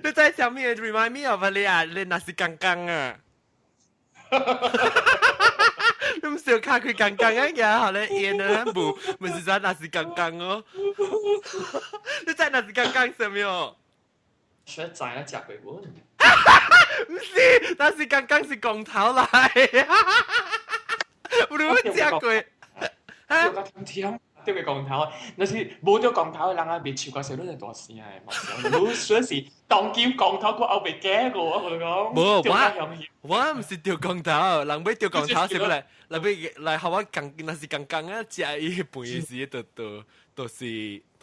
你在上面 remind me of 你啊，你那是剛剛啊。你唔少卡佢剛剛啊，嘅後咧煙啊部，唔是在那是剛剛哦。你在那是剛剛什麼？學仔啊，食鬼喎！唔是，那是剛剛是公頭來。唔會食過。吊個天天，吊個光頭，那是冇吊光頭嘅人啊，別超過少都係大聲嘅，冇錯。老說是當劍光頭，佢後邊驚個，我同你講。冇，我唔是吊光頭，人要吊光頭是不嚟，嚟學我更，那是剛剛啊，食伊半時都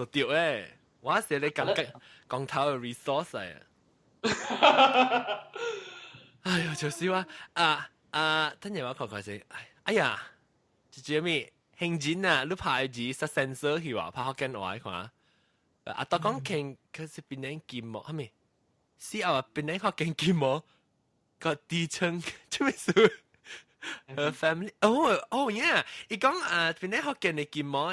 吊誒，我是你剛光頭嘅 resource 嚟啊。哎呀，就是話等陣我看看先，哎呀，就咩？hình ảnh à, lúc拍gì sa sensor 去話拍好緊話看，啊，當講傾佢是邊啲節目係咪？是啊，邊啲學緊節目個底層做咩事？family 哦 yeah， 伊講啊，邊啲學緊嘅節目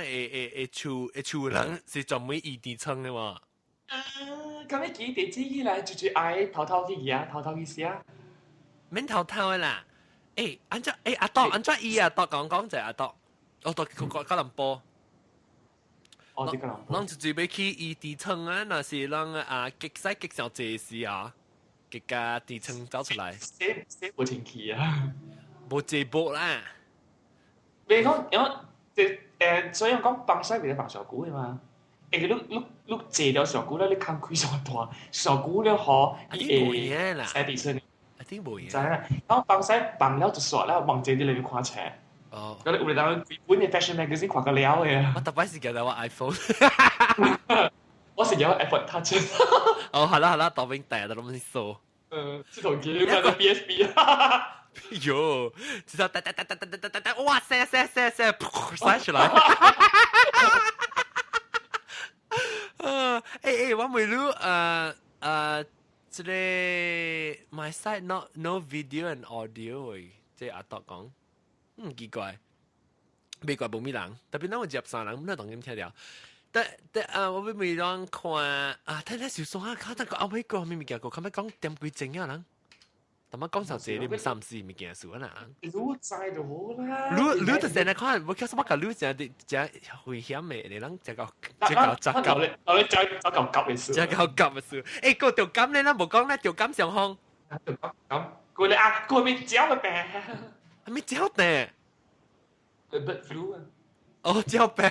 處人是做咩異底層嘅嘛？咁你幾地址來就嗌偷去嘢，偷去試啊？免偷嘅啦，安怎阿多安怎伊啊？多講就阿多。我到吉隆坡，哦，吉隆坡，咱就準備去伊地層啊，那是咱極細極小這時啊，極個地層走出來，寫冇前期啊，冇這波啦。你講，因為所以我講幫西邊啲幫小股嘅嘛，你借掉小股咧，你看開上大，小股咧可以啦，寫地層，一定冇嘢。真係，然後幫西幫了就算啦，忘記啲你看車。哦，咁你有當本嘅 fashion magazine 看個了嘅。我特別是記得我 iPhone， 我是有 iPhone Touch。哦，係啦，當兵第日都諗住掃。這套機用個 PSP 啊。喲，直接噠，哇塞，甩出來。我未รู้這個 my side no video and audio 誒，即係阿德講。奇怪，美國冇咩人，特別咱有接三人，唔能當咁聽了。但我未當看睇睇小說啊，看但個後尾個咩物件個，後尾講點幾正啊人，但乜講上這你唔三四物件數啊人。รู้ใจ就好啦。รู้就成日看，我叫什麼個รู้就危險嘅，你諗就個雜狗，我哋走嚿夾嘅事。就嚿夾嘅事。個條金咧，咱冇講咧，條金上空。咁，佢哋佢咪嚼嘅病。係咪膠呢？bird flu 啊！哦，膠病。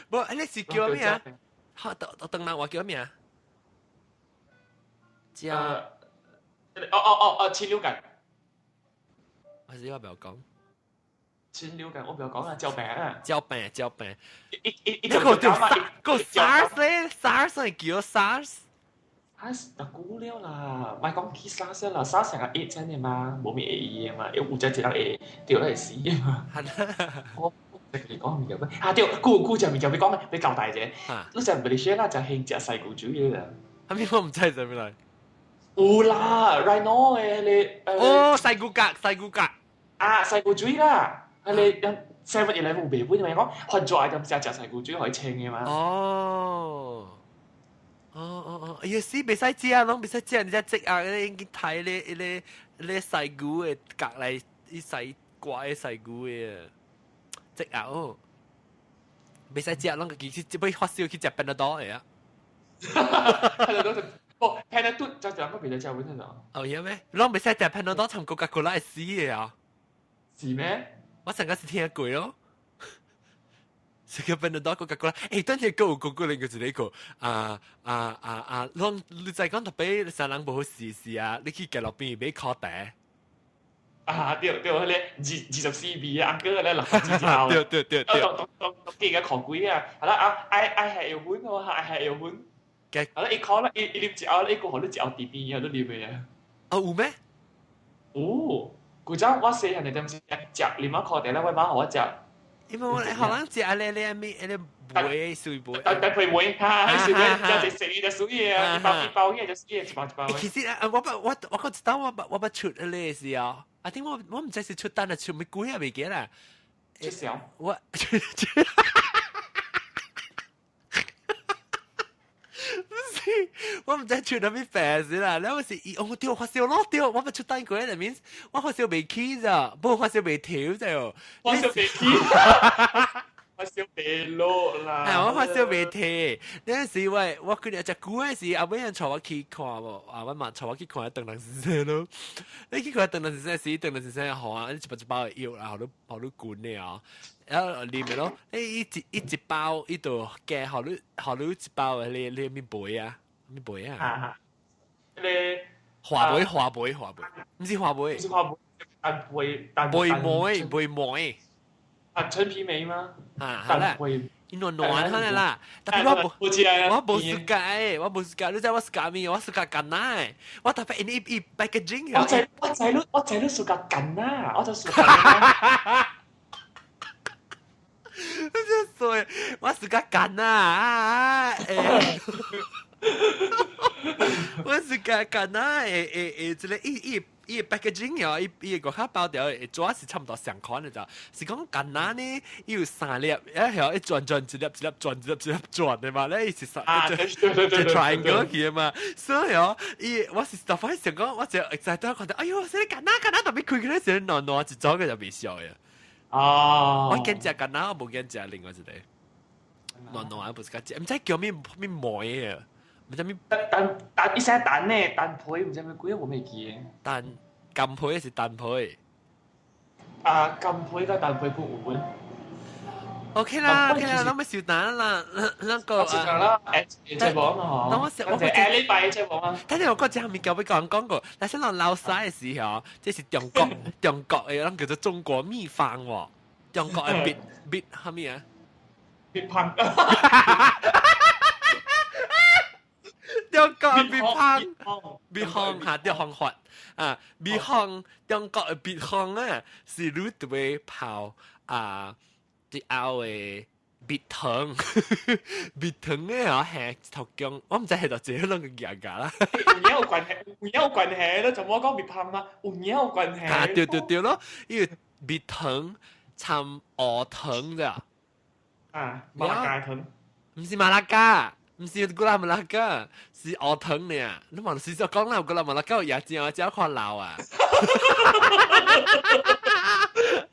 冇，你是叫咩啊？嚇，等人話叫咩啊？膠。禽流感。還是我不要講。禽流感我不要講啊，膠病啊。膠病。一個 SARS 咧 ，SARS 係叫 SARS。特估了啦，咪講起沙聲啦，沙成日 A 真嘅嘛，冇咩 A 嘅嘛，有護仔只人 A 掉都係死嘅嘛。係啦，我你講咪就咩？掉估就咪就俾講咩？俾較大隻。嗰陣 Malaysia 啦就興隻細股主嘢啦。係咪我唔知係咩嚟？有啦 ，Rhino 嘅你。哦，細股格。啊，細股主啦，係你7-11冇備本，咪講學咗就隻細股主可以稱嘅嘛。哦。哎呀死，未使食啊，攏未使食，你只食啊，你已經睇你細股嘅隔嚟，啲細怪嘅細股嘅食啊哦，未使食，攏個其實只要發燒去食Panadol嚟啊。Panadol 就兩個別嘅食會聽到。哦，有咩？攏未使食Panadol，尋個個拉係死嘅啊。是咩？我成個是聽過咯。食個Panadol個個啦，等陣個另個是呢個你再講特別三人冇好試啊！你去街路邊買烤蛋。對，你24B 啊，嗰個咧60支對。當記嘅狂鬼啊，係啦I係要換喎，I係要換。係啦，一烤啦，一黏住咬，一個可能就咬啲邊啊，都黏嘅啊。有咩？哦，嗰陣我細漢你點知食黏啊烤蛋咧，我媽我食。因為我哋可能食你梅水梅，但配梅嚇，水梅就食就水啊，一包嘢就水一包。其實我個知道我不出嚟時候，I think 我唔知是出單啊，出咩鬼啊未記啦。出小我。我唔知出到咩病死啦，然後是我掉發燒咯，掉我唔出單過咧，means 我發燒未起咋，不過發燒未調咋，發燒未起，發燒未落啦。係我發燒未退，嗰陣時我佢哋隻股嗰陣時，後尾人坐我去看喎，我媽坐我去看鄧蘭先生咯。你去看鄧蘭先生時，鄧蘭先生好啊，一包嘅藥，然後都管你啊，然後裡面咯，一包一度嘅，好多一包嘅你咩杯啊？咩杯啊？你華杯，唔是華杯，是華杯，杯梅。啊，陳皮梅嗎？啊，好啦，暖可能啦，但係我冇暑假，你知我暑假咩？我暑假緊啦，我特別一 packaging 我仔都暑假緊啦，我就暑假緊。真衰，我暑假緊啊！我暑假緊啊！即係伊 packaging 哦，伊個卡包掉，主要是差唔多相款嘅咋。是講簡單呢，伊有三粒，一轉一粒轉嘅嘛，咧伊是三就 triangle 嘅嘛。所以哦，我是特別想講，我就 excited 覺得，哎呦，你簡單特別開嗰陣時，暖一早嘅就未笑嘅。哦，我見只簡單，我冇見只另外一個。暖不是個只，唔知叫咩梅嘅。唔知咩蛋，一些蛋呢，蛋皮唔知咩鬼，我未記。蛋金皮是蛋皮。啊，金皮跟蛋皮不無分。OK 啦，咱咪少蛋啦，那個少蛋啦，即係講啊，我禮拜即係講啊。但係我嗰隻後面教俾講過，但係我撈晒嘅時候，即係中國嘅，咱叫做中國秘方喎，中國嘅別係咩啊？別烹。中國嘅別烘嚇，啲烘法啊，別烘中國嘅別烘啊，是攞對泡啊，啲拗嘅別糖，別糖咧我係頭姜，我唔知係度自己諗嘅嘢㗎啦。有關係咯，就冇講別烹嘛，有關係。啊，對咯，呢個別糖摻鵝糖咋？啊，麻辣雞糖，唔是麻辣雞。唔是古拉馬拉加，是鵝糖呢啊！你問事實講啦，古拉馬拉加有隻我只看鬧啊！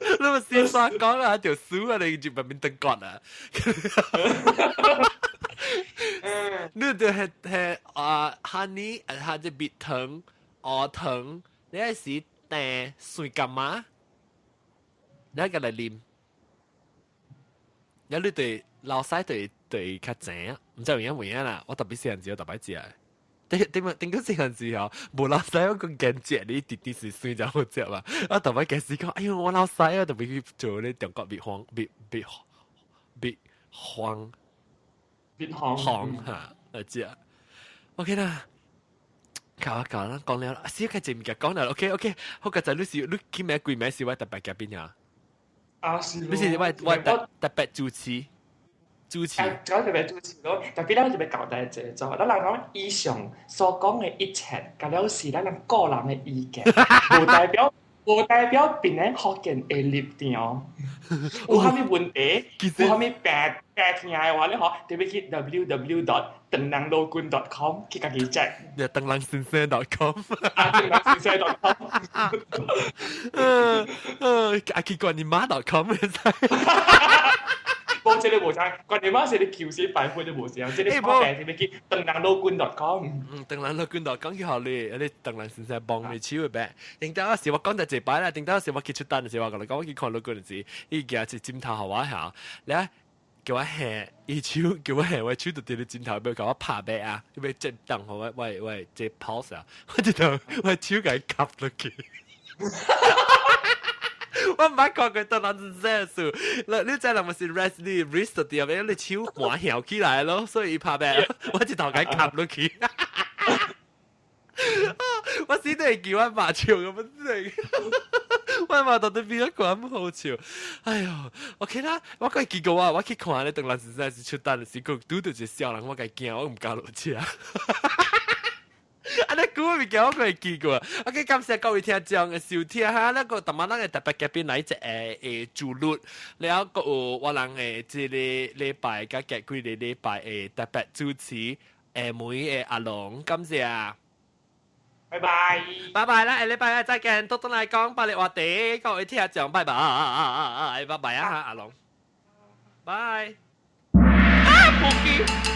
你問事實講啦，條書啊，你住入面燈角啊！你就係honey，係隻別糖、鵝糖，你係時訂水柑嘛？你一個嚟啉，有你對老細對較正啊！唔知原因啦，我特別細漢時我特別食。點解細漢時候冇老細我咁驚食你啲是水就好食嘛？我特別驚時講，哎呦我老細我特別去做呢中國別行嚇，我知啊。OK 啦，搞啦，講了，少開節目嘅講了 ，OK， 好嘅就你記名貴名是我特別嘅邊呀？啊是。你是我特別主持。主持，講特別主持咯，特別咱特別交代者做，咱人講以上所講嘅一切，咁了是咱人個人嘅意見，無代表別人學見嘅立場。有啥物問題，有啥物白聽嘅話咧，嗬，特別去 www.鄧郎老官.com 去家己 check。鄧郎先生.com 啊，鄧郎先生.com。阿基關你媽.com 冇這裡冇錯，關鍵媽是你橋線擺開都冇事，即係跑病點樣叫鄧郎老官.com。鄧郎老官.com 叫好你鄧郎先生幫你超嘅病。定得時我講就直擺啦，定得時我結出單嘅時候，我講我見看到嗰陣時，依件係尖頭係話下，你啊叫我下，依超叫我下，我超到跌到尖頭，俾佢我拍病啊，俾即等我喂即 pause 啊，我直頭我超緊吸落去。我唔捌看過鄧郎先生數，你知係咪是 Leslie wrist 啲啊？你超換搖起來咯，所以拍病，我直頭緊吸落去。我死都係叫我麻潮咁樣嚟，我麻到對邊一個咁好笑。哎呀 ，OK 啦，我嗰結果啊，我去看咧鄧郎先生是出單嘅時，佢拄到隻小人，我計驚，我唔敢落車啊。啊！你估物件我佢記過，OK，感謝各位聽眾嘅收聽哈。那個特晚咱嘅特別嘉賓來隻主律，然後個有我人即禮拜加幾個禮拜特別主持妹阿龍，感謝。拜拜。拜拜啦！禮拜再見，多多嚟講，百力話地，各位聽眾，拜拜，拜拜啊，阿龍。拜。啊，仆機。